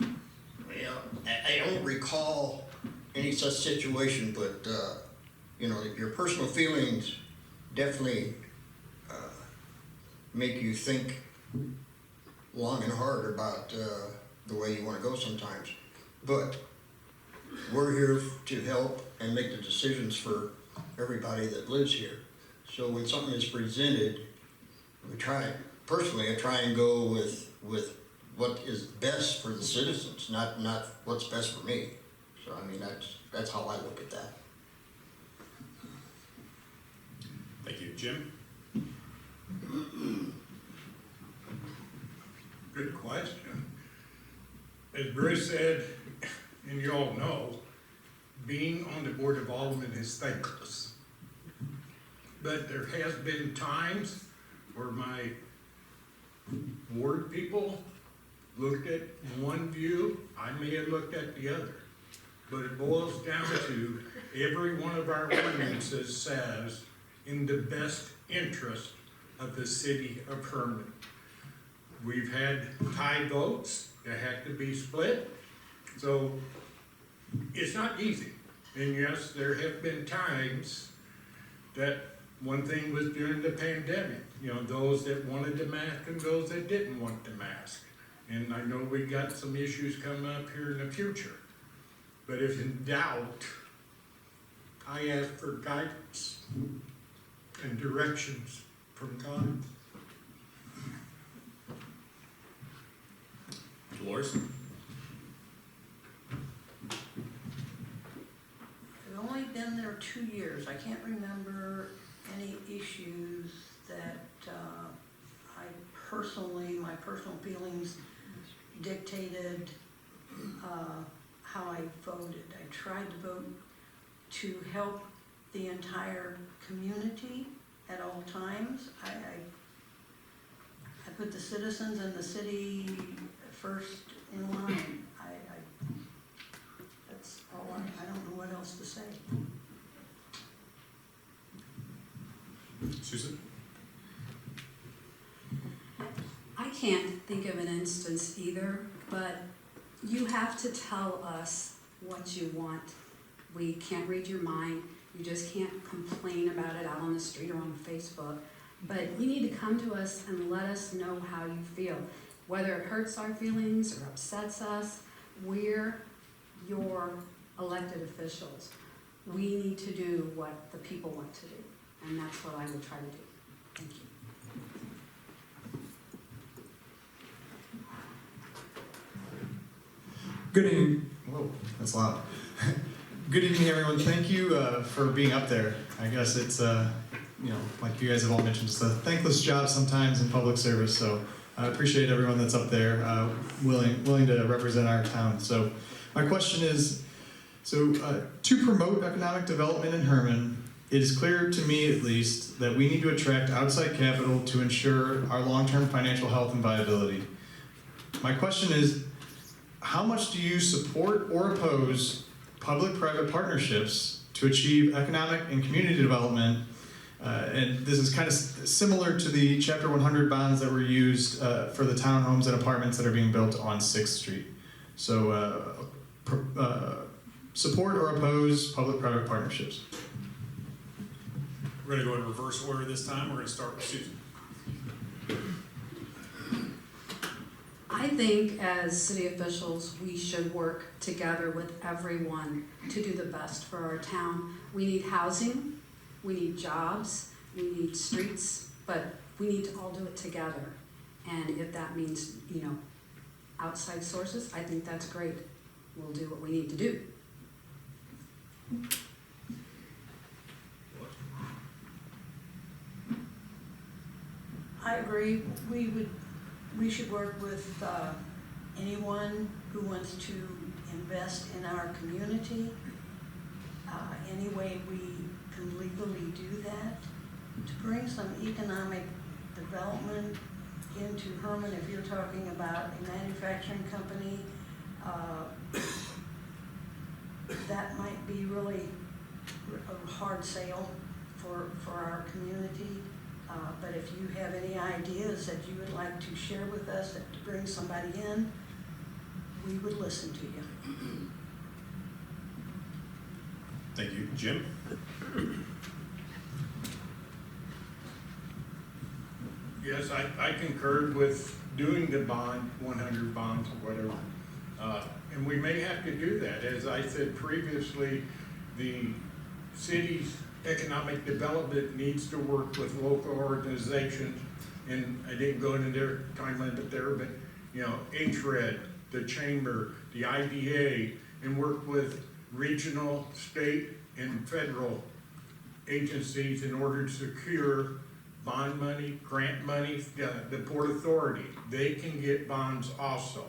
Well, I don't recall any such situation, but, you know, your personal feelings definitely make you think long and hard about the way you want to go sometimes. But we're here to help and make the decisions for everybody that lives here. So when something is presented, I try and go with what is best for the citizens, not what's best for me. So I mean, that's how I look at that. Thank you. Jim? Good question. As Bruce said, and you all know, being on the Board of Aldermen is thankless. But there has been times where my ward people looked at one view, I may have looked at the other. But it boils down to every one of our ordinances says, in the best interest of the city of Hermann. We've had tie votes that had to be split, so it's not easy. And yes, there have been times that one thing was during the pandemic, you know, those that wanted the mask and those that didn't want the mask. And I know we got some issues coming up here in the future. But if in doubt, I ask for guidance and directions from God. Dolores? I've only been there 2 years. I can't remember any issues that my personal feelings dictated how I voted. I tried to vote to help the entire community at all times. I put the citizens and the city first in line. That's all I don't know what else to say. Susan? I can't think of an instance either, but you have to tell us what you want. We can't read your mind. You just can't complain about it out on the street or on Facebook. But you need to come to us and let us know how you feel. Whether it hurts our feelings or upsets us, we're your elected officials. We need to do what the people want to do, and that's what I would try to do. Thank you. Good evening. Whoa, that's loud. Good evening, everyone. Thank you for being up there. I guess it's, like you guys have all mentioned, it's a thankless job sometimes in public service. So I appreciate everyone that's up there willing to represent our town. So my question is, to promote economic development in Hermann, it is clear to me at least that we need to attract outside capital to ensure our long-term financial health and viability. My question is, how much do you support or oppose public-private partnerships to achieve economic and community development? And this is kind of similar to the Chapter 100 bonds that were used for the townhomes and apartments that are being built on 6th Street. So support or oppose public-private partnerships? We're going to go in reverse order this time. We're going to start with Susan. I think as city officials, we should work together with everyone to do the best for our town. We need housing, we need jobs, we need streets, but we need to all do it together. And if that means, outside sources, I think that's great. We'll do what we need to do. I agree. We should work with anyone who wants to invest in our community. Any way we can legally do that to bring some economic development into Hermann. If you're talking about a manufacturing company, that might be really a hard sale for our community. But if you have any ideas that you would like to share with us to bring somebody in, we would listen to you. Thank you. Jim? Yes, I concurred with doing the 100 bonds or whatever. And we may have to do that. As I said previously, the city's economic development needs to work with local organizations. And I didn't go into their time limit there, but HRED, the chamber, the IDA, and work with regional, state, and federal agencies in order to secure bond money, grant money. The Port Authority, they can get bonds also.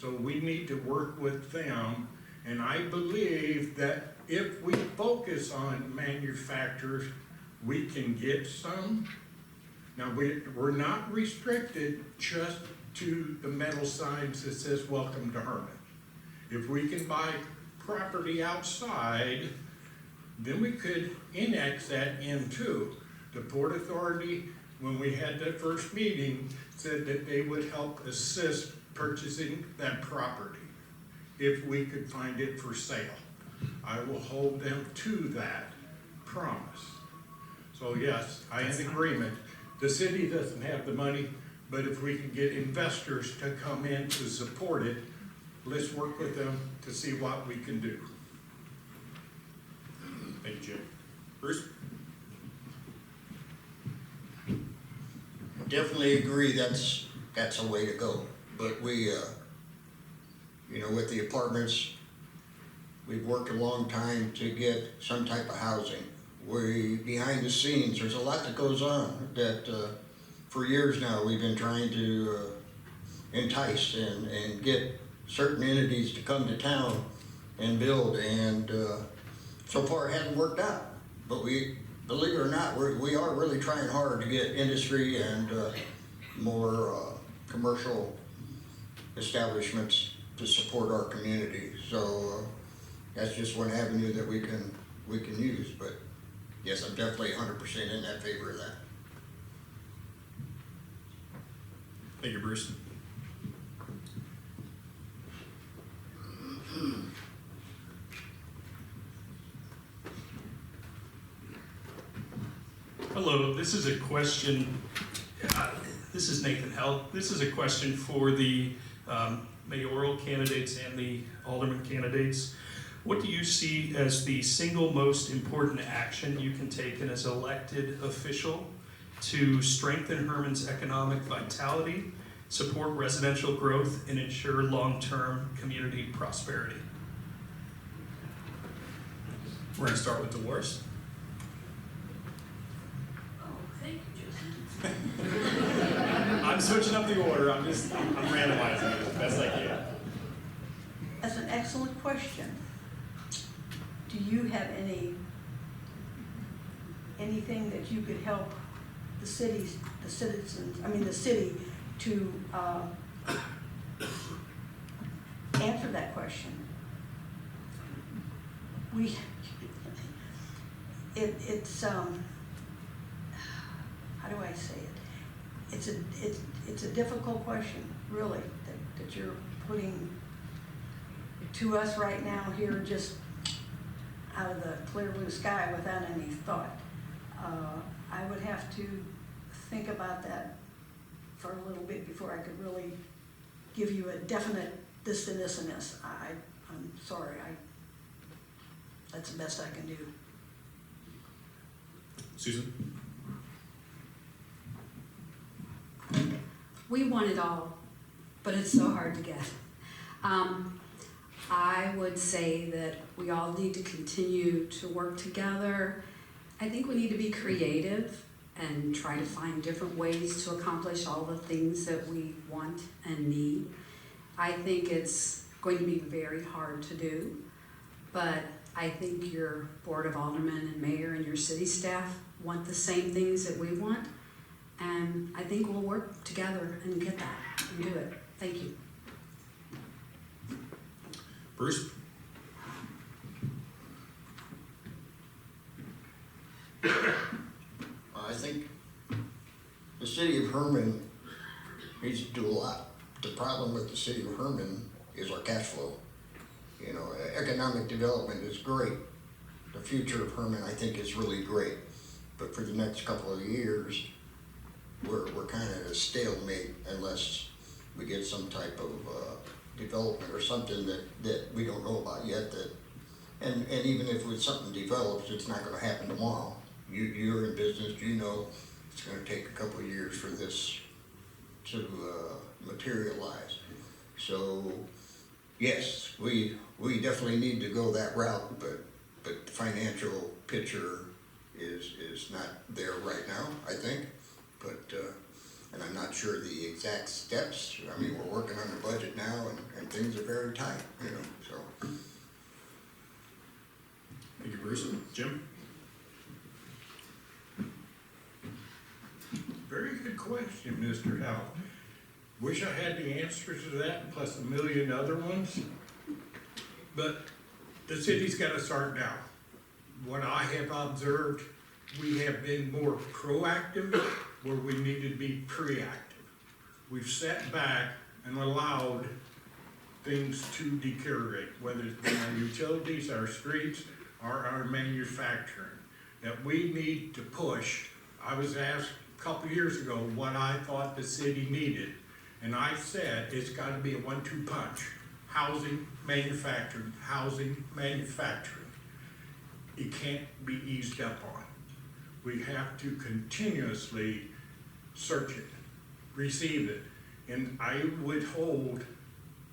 So we need to work with them, and I believe that if we focus on manufacturers, we can get some. Now, we're not restricted just to the metal signs that says welcome to Hermann. If we can buy property outside, then we could annex that into. The Port Authority, when we had that first meeting, said that they would help assist purchasing that property if we could find it for sale. I will hold them to that promise. So yes, I am in agreement. The city doesn't have the money, but if we can get investors to come in to support it, let's work with them to see what we can do. Thank you, Jim. Bruce? Definitely agree that's a way to go. But we, with the apartments, we've worked a long time to get some type of housing. Behind the scenes, there's a lot that goes on that for years now we've been trying to entice and get certain entities to come to town and build, and so far it hasn't worked out. But believe it or not, we are really trying hard to get industry and more commercial establishments to support our community. So that's just one avenue that we can use. But yes, I'm definitely 100% in that favor of that. Thank you, Bruce. Hello, this is a question. This is Nathan Held. This is a question for the mayoral candidates and the alderman candidates. What do you see as the single most important action you can take as elected official to strengthen Herman's economic vitality, support residential growth, and ensure long-term community prosperity? We're gonna start with the worst. Thank you, Jason. I'm switching up the order. I'm randomizing it as best I can. That's an excellent question. Do you have anything that you could help the city to answer that question? It's how do I say it? It's a difficult question, really, that you're putting to us right now here, just out of the clear blue sky without any thought. I would have to think about that for a little bit before I could really give you a definite this and this and this. I'm sorry, that's the best I can do. Susan? We want it all, but it's so hard to get. I would say that we all need to continue to work together. I think we need to be creative and try to find different ways to accomplish all the things that we want and need. I think it's going to be very hard to do, but I think your Board of Aldermen and Mayor and your city staff want the same things that we want, and I think we'll work together and get that and do it. Thank you. Bruce? I think the city of Herman needs to do a lot. The problem with the city of Herman is our cash flow. You know, economic development is great. The future of Herman, I think, is really great. But for the next couple of years, we're kind of at a stalemate unless we get some type of development or something that we don't know about yet. And even if something develops, it's not going to happen tomorrow. You're in business, you know it's going to take a couple of years for this to materialize. So yes, we definitely need to go that route, but the financial picture is not there right now, I think. But and I'm not sure the exact steps. I mean, we're working on the budget now, and things are very tight, you know. So. Thank you, Bruce. Jim? Very good question, Mr. Howell. Wish I had the answers to that, plus a million other ones. But the city's got to start now. What I have observed, we have been more proactive where we needed to be preactive. We've sat back and allowed things to deteriorate, whether it's been our utilities, our streets, or our manufacturing, that we need to push. I was asked a couple years ago what I thought the city needed, and I said it's got to be a 1-2 punch. Housing, manufacturing, housing, manufacturing. It can't be eased up on. We have to continuously search it, receive it, and I would hold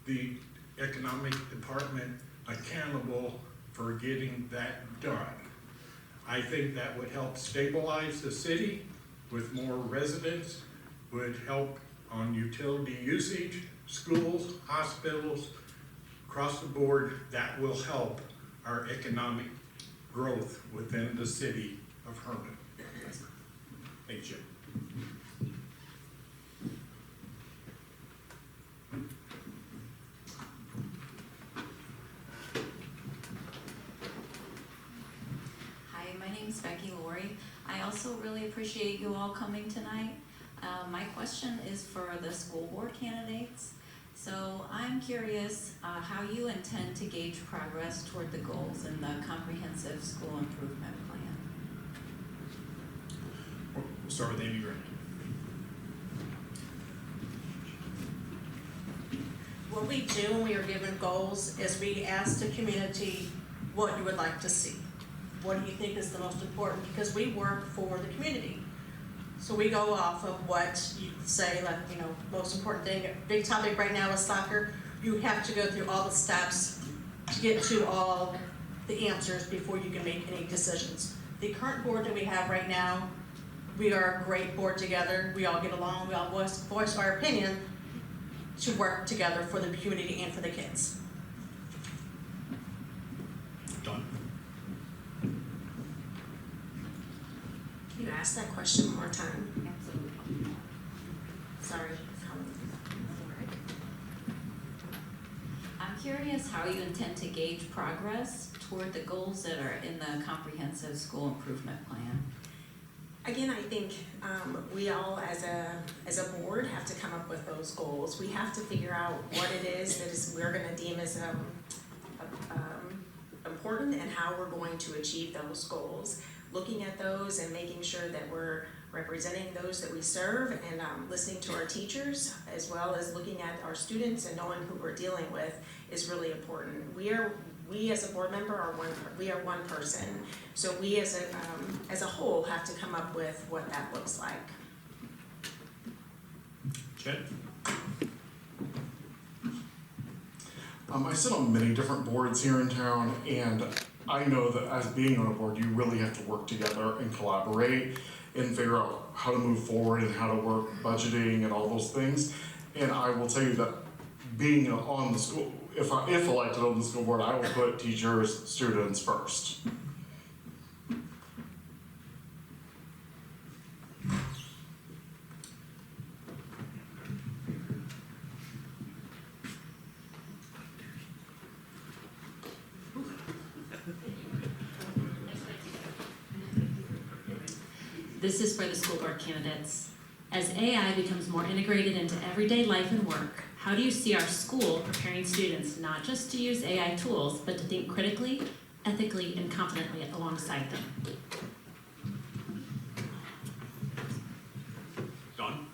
the economic department accountable for getting that done. I think that would help stabilize the city with more residents, would help on utility usage, schools, hospitals, across the board. That will help our economic growth within the city of Herman. Thank you, Jim. Hi, my name is Becky Laurie. I also really appreciate you all coming tonight. My question is for the school board candidates. So I'm curious how you intend to gauge progress toward the goals in the comprehensive school improvement plan. We'll start with Amy Grant. what we do when we are given goals is we ask the community what you would like to see. What do you think is the most important? Because we work for the community. So we go off of what you say, like, you know, most important thing, big topic right now is soccer. You have to go through all the steps to get to all the answers before you can make any decisions. The current board that we have right now, we are a great board together. We all get along, we all voice our opinion to work together for the community and for the kids. Done. Can you ask that question one more time? Absolutely. Sorry. I'm curious how you intend to gauge progress toward the goals that are in the comprehensive school improvement plan. Again, I think we all as a board have to come up with those goals. We have to figure out what it is that we're gonna deem as important and how we're going to achieve those goals. Looking at those and making sure that we're representing those that we serve and listening to our teachers, as well as looking at our students and knowing who we're dealing with is really important. We as a board member are one person, so we as a whole have to come up with what that looks like. Chad? I sit on many different boards here in town, and I know that as being on a board, you really have to work together and collaborate and figure out how to move forward and how to work budgeting and all those things. And I will tell you that being on the school, if elected on the school board, I will put teachers, students first. This is for the school board candidates. As AI becomes more integrated into everyday life and work, how do you see our school preparing students not just to use AI tools, but to think critically, ethically, and confidently alongside them? Dawn?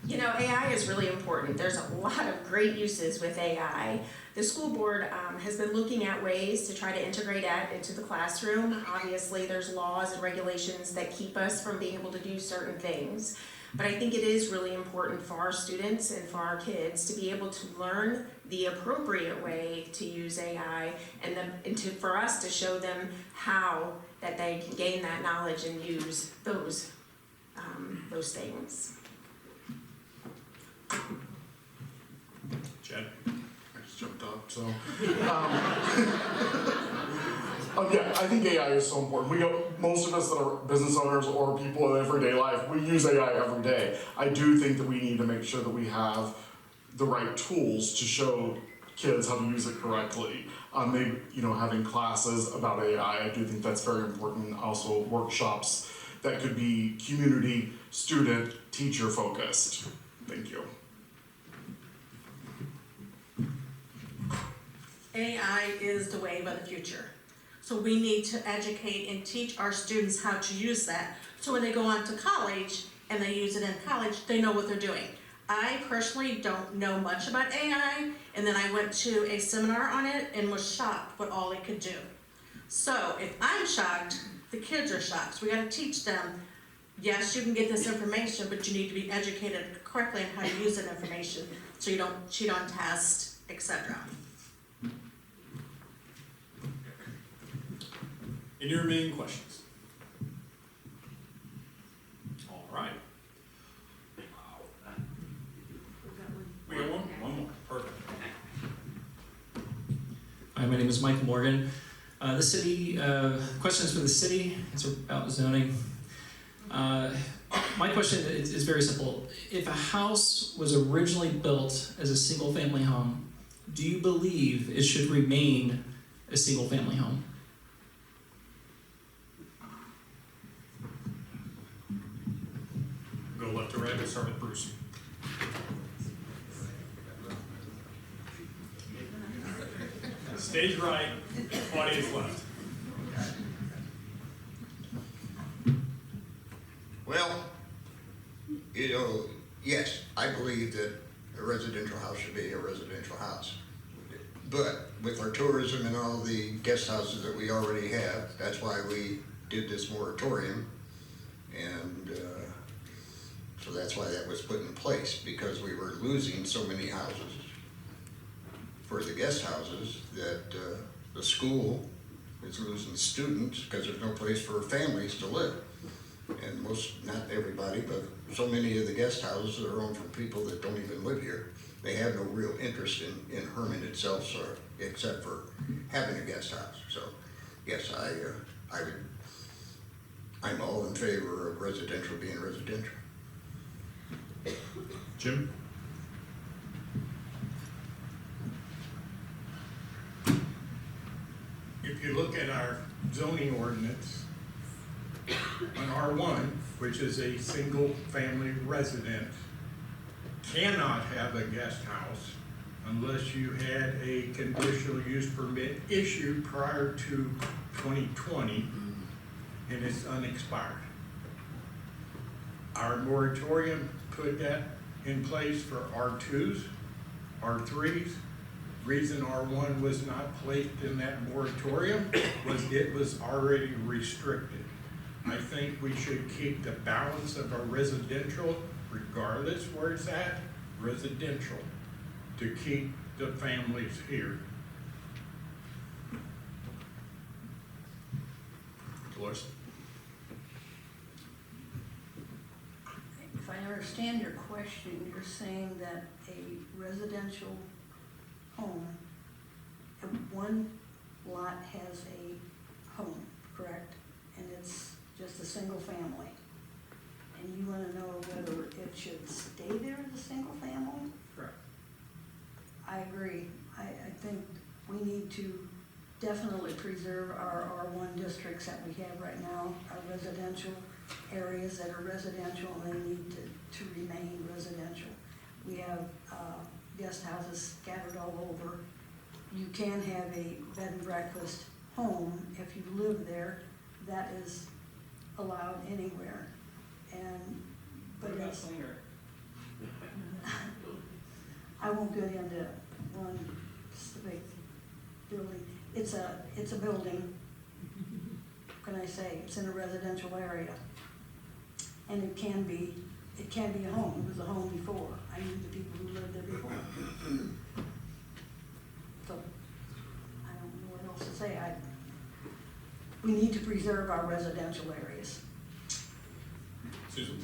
You know, AI is really important. There's a lot of great uses with AI. The school board has been looking at ways to try to integrate that into the classroom. Obviously, there's laws and regulations that keep us from being able to do certain things. But I think it is really important for our students and for our kids to be able to learn the appropriate way to use AI and for us to show them how that they can gain that knowledge and use those things. Chad? I just jumped up, so. Yeah, I think AI is so important. Most of us that are business owners or people in everyday life, we use AI every day. I do think that we need to make sure that we have the right tools to show kids how to use it correctly. Maybe, having classes about AI, I do think that's very important. Also, workshops that could be community, student, teacher focused. Thank you. AI is the wave of the future. So we need to educate and teach our students how to use that. So when they go on to college and they use it in college, they know what they're doing. I personally don't know much about AI, and then I went to a seminar on it and was shocked what all it could do. So if I'm shocked, the kids are shocked. So we gotta teach them, yes, you can get this information, but you need to be educated correctly on how to use that information so you don't cheat on tests, etc. Any remaining questions? All right. We got one more. Perfect. Hi, my name is Michael Morgan. The city, questions for the city, it's about zoning. My question is very simple. If a house was originally built as a single family home, do you believe it should remain a single family home? Go left to right, we'll start with Bruce. Stage right, audience left. Well, yes. I believe that a residential house should be a residential house. But with our tourism and all the guest houses that we already have, that's why we did this moratorium. And so that's why that was put in place, because we were losing so many houses for the guest houses that the school is losing students because there's no place for families to live. And not everybody, but so many of the guest houses are owned from people that don't even live here. They have no real interest in Hermann itself, so, except for having a guest house. So, yes, I'm all in favor of residential being residential. Jim? If you look at our zoning ordinance, on R1, which is a single-family residence, cannot have a guest house unless you had a conditional use permit issued prior to 2020 and it's unexpired. Our moratorium put that in place for R2s, R3s. Reason R1 was not placed in that moratorium was it was already restricted. I think we should keep the balance of our residential, regardless where it's at, residential, to keep the families here. Dolores? If I understand your question, you're saying that a residential home, one lot has a home, correct? And it's just a single family. And you want to know whether it should stay there as a single family? Correct. I agree. I think we need to definitely preserve our R1 districts that we have right now, our residential areas that are residential, and they need to remain residential. We have guest houses scattered all over. You can have a bed and breakfast home if you live there. That is allowed anywhere. But it's, I won't get into one specific building. It's a building. What can I say? It's in a residential area, and it can be a home. It was a home before. I knew the people who lived there before. So I don't know what else to say. We need to preserve our residential areas. Susan?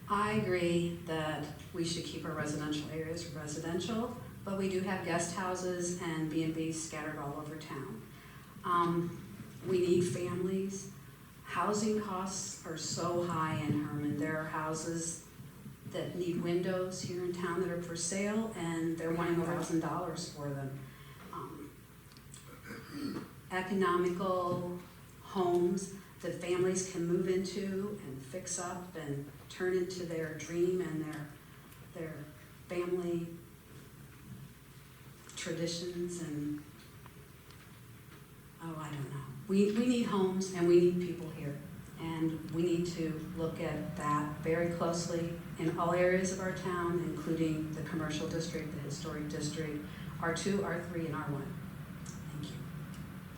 I agree that we should keep our residential areas residential, but we do have guest houses and B&Bs scattered all over town. We need families. Housing costs are so high in Hermann. There are houses that need windows here in town that are for sale, and they're wanting $1,000 for them. Economical homes that families can move into and fix up and turn into their dream and their family traditions and, oh, I don't know. We need homes and we need people here. And we need to look at that very closely in all areas of our town, including the commercial district, the historic district, R2, R3, and R1. Thank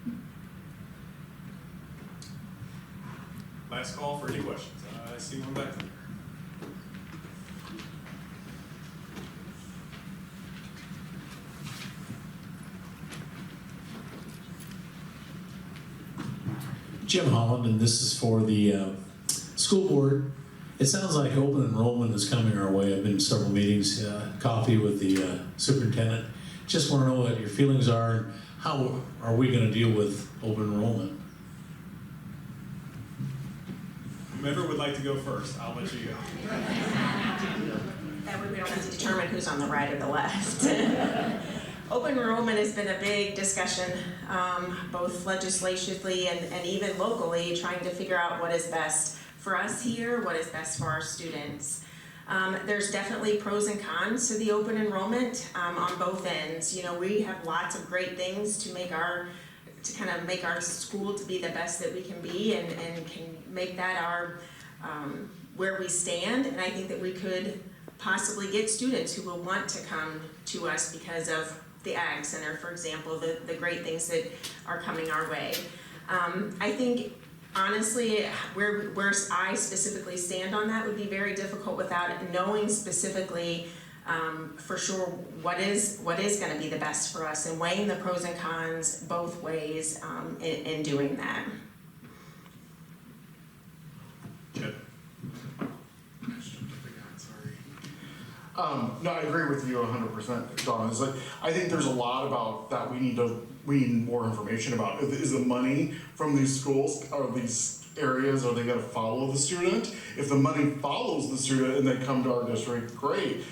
you. Last call for any questions. I see one back there. Jim Holland, and this is for the school board. It sounds like open enrollment is coming our way. I've been to several meetings, coffee with the superintendent. Just want to know what your feelings are and how are we going to deal with open enrollment? Whomever would like to go first, I'll let you go. That way we don't have to determine who's on the right or the left. Open enrollment has been a big discussion, both legislatively and even locally, trying to figure out what is best for us here, what is best for our students. There's definitely pros and cons to the open enrollment on both ends. You know, we have lots of great things to make our kind of make our school to be the best that we can be and can make that our, where we stand. And I think that we could possibly get students who will want to come to us because of the Ag Center, for example, the great things that are coming our way. I think honestly, where I specifically stand on that would be very difficult without knowing specifically for sure what is going to be the best for us and weighing the pros and cons both ways in doing that. Chip. No, I agree with you 100%, Donna. It's like, I think there's a lot about that we need more information about. Is the money from these schools or these areas, are they gonna follow the student? If the money follows the student and they come to our district, great.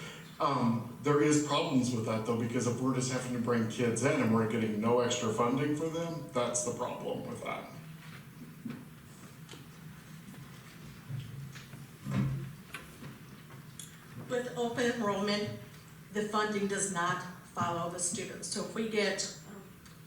There is problems with that though, because if we're just having to bring kids in and we're getting no extra funding for them, that's the problem with that. With open enrollment, the funding does not follow the students. So if we get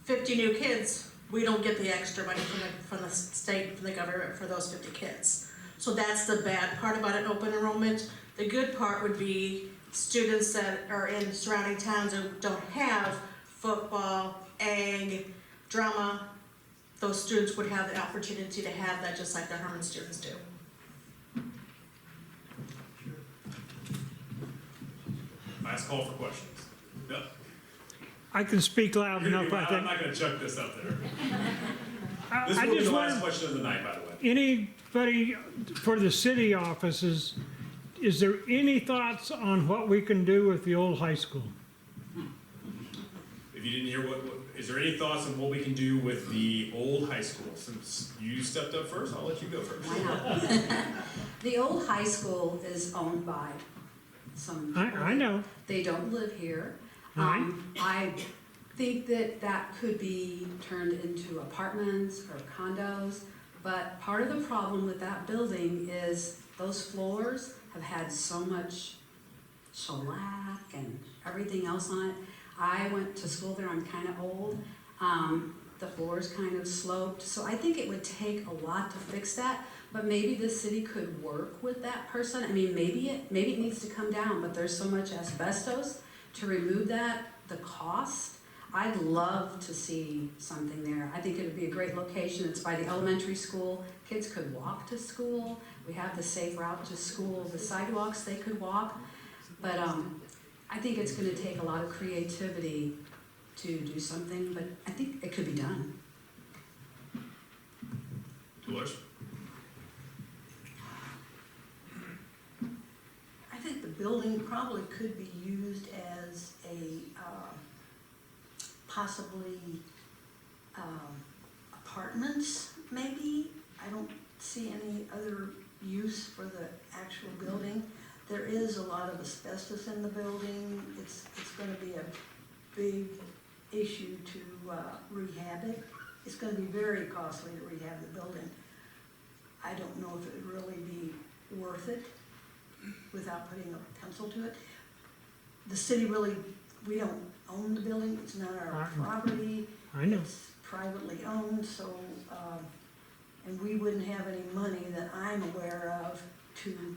50 new kids, we don't get the extra money from the state, from the government for those 50 kids. So that's the bad part about an open enrollment. The good part would be students that are in surrounding towns and don't have football, ag, drama, those students would have the opportunity to have that just like the Hermann students do. Last call for questions. Yep. I can speak loud You're gonna enough, be I loud. think. I'm not going to chuck this up there. This I will be just the last wondered, question of the night, by the way. anybody for the city offices, is there any thoughts on what we can do with the old high school? If you didn't hear is there any thoughts on what we can do with the old high school? Since you stepped up first, I'll let you go first. Why not? The old high school is owned by some people. I know. They don't live here. Right. I think that could be turned into apartments or condos, but part of the problem with that building is those floors have had so much shellac and everything else on it. I went to school there, I'm kind of old. The floor's kind of sloped, so I think it would take a lot to fix that, but maybe the city could work with that person. I mean, maybe it needs to come down, but there's so much asbestos to remove that, the cost. I'd love to see something there. I think it would be a great location. It's by the elementary school. Kids could walk to school. We have the safe route to school, the sidewalks they could walk. But I think it's gonna take a lot of creativity to do something, but I think it could be done. Dolores? I think the building probably could be used as a, possibly, apartments, maybe. I don't see any other use for the actual building. There is a lot of asbestos in the building. It's gonna be a big issue to rehab it. It's gonna be very costly to rehab the building. I don't know if it would really be worth it without putting a pencil to it. The city really, we don't own the building, it's not our property. I know. It's privately owned, so, and we wouldn't have any money that I'm aware of to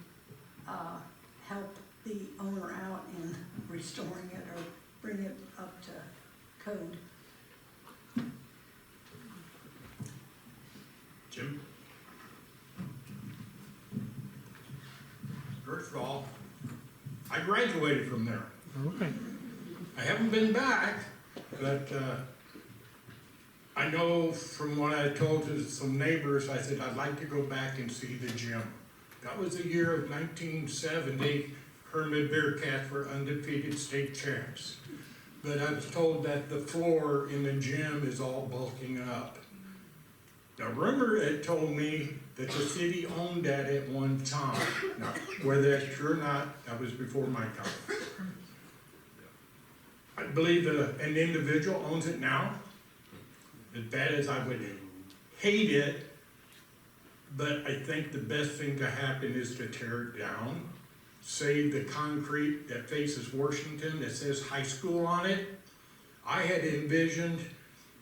help the owner out in restoring it or bring it up to code. Jim? First of all, I graduated from there. Okay. I haven't been back, but I know from what I told to some neighbors, I said, I'd like to go back and see the gym. That was the year of 1970, Hermann Bearcats were undefeated state champs. But I was told that the floor in the gym is all bulking up. Now rumor had told me that the city owned that at one time. Now, whether that's true or not, that was before my time. I believe that an individual owns it now. As bad as I would hate it, but I think the best thing to happen is to tear it down, save the concrete that faces Washington that says high school on it. I had envisioned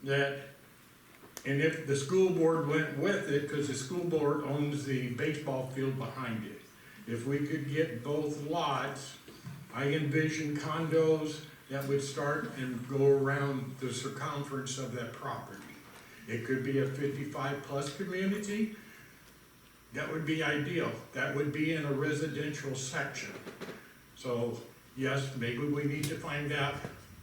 that And if the school board went with it, because the school board owns the baseball field behind it, if we could get both lots, I envision condos that would start and go around the circumference of that property. It could be a 55+ community. That would be ideal. That would be in a residential section. So yes, maybe we need to find out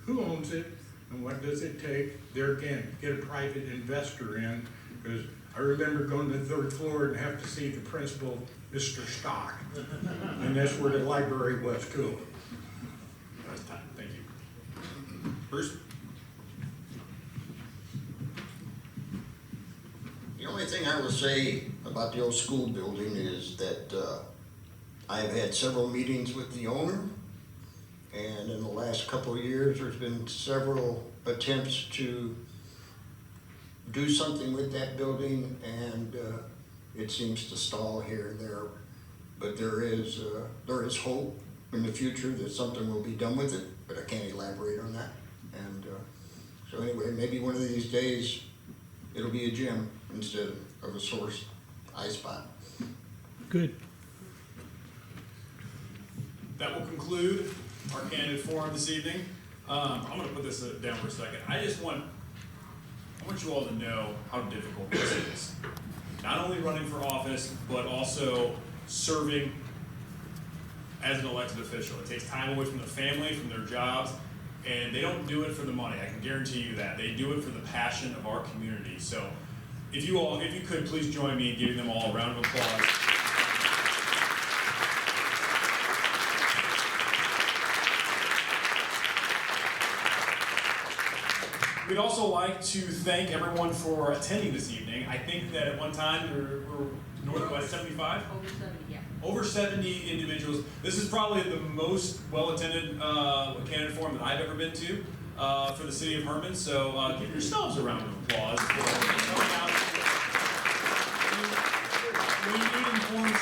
who owns it and what does it take. There again, get a private investor in, because I remember going to the 3rd floor and have to see the principal, Mr. Stock. And that's where the library was too. That's time. Thank you. Bruce? The only thing I will say about the old school building is that I've had several meetings with the owner, and in the last couple of years, there's been several attempts to do something with that building, and it seems to stall here and there. But there is hope in the future that something will be done with it, but I can't elaborate on that. And so anyway, maybe one of these days, it'll be a gym instead of a source eye spot. Good. That will conclude our candidate forum this evening. I'm going to put this down for a second. I want you all to know how difficult this is. Not only running for office, but also serving as an elected official. It takes time away from their family, from their jobs, and they don't do it for the money. I can guarantee you that. They do it for the passion of our community. So if you could please join me in giving them all a round of applause. We'd also like to thank everyone for attending this evening. I think that at one time we're northwest 75? Over 70, yeah. Over 70 individuals. This is probably the most well-attended candidate forum that I've ever been to for the city of Hermann. So give yourselves a round of applause for coming out. We need informed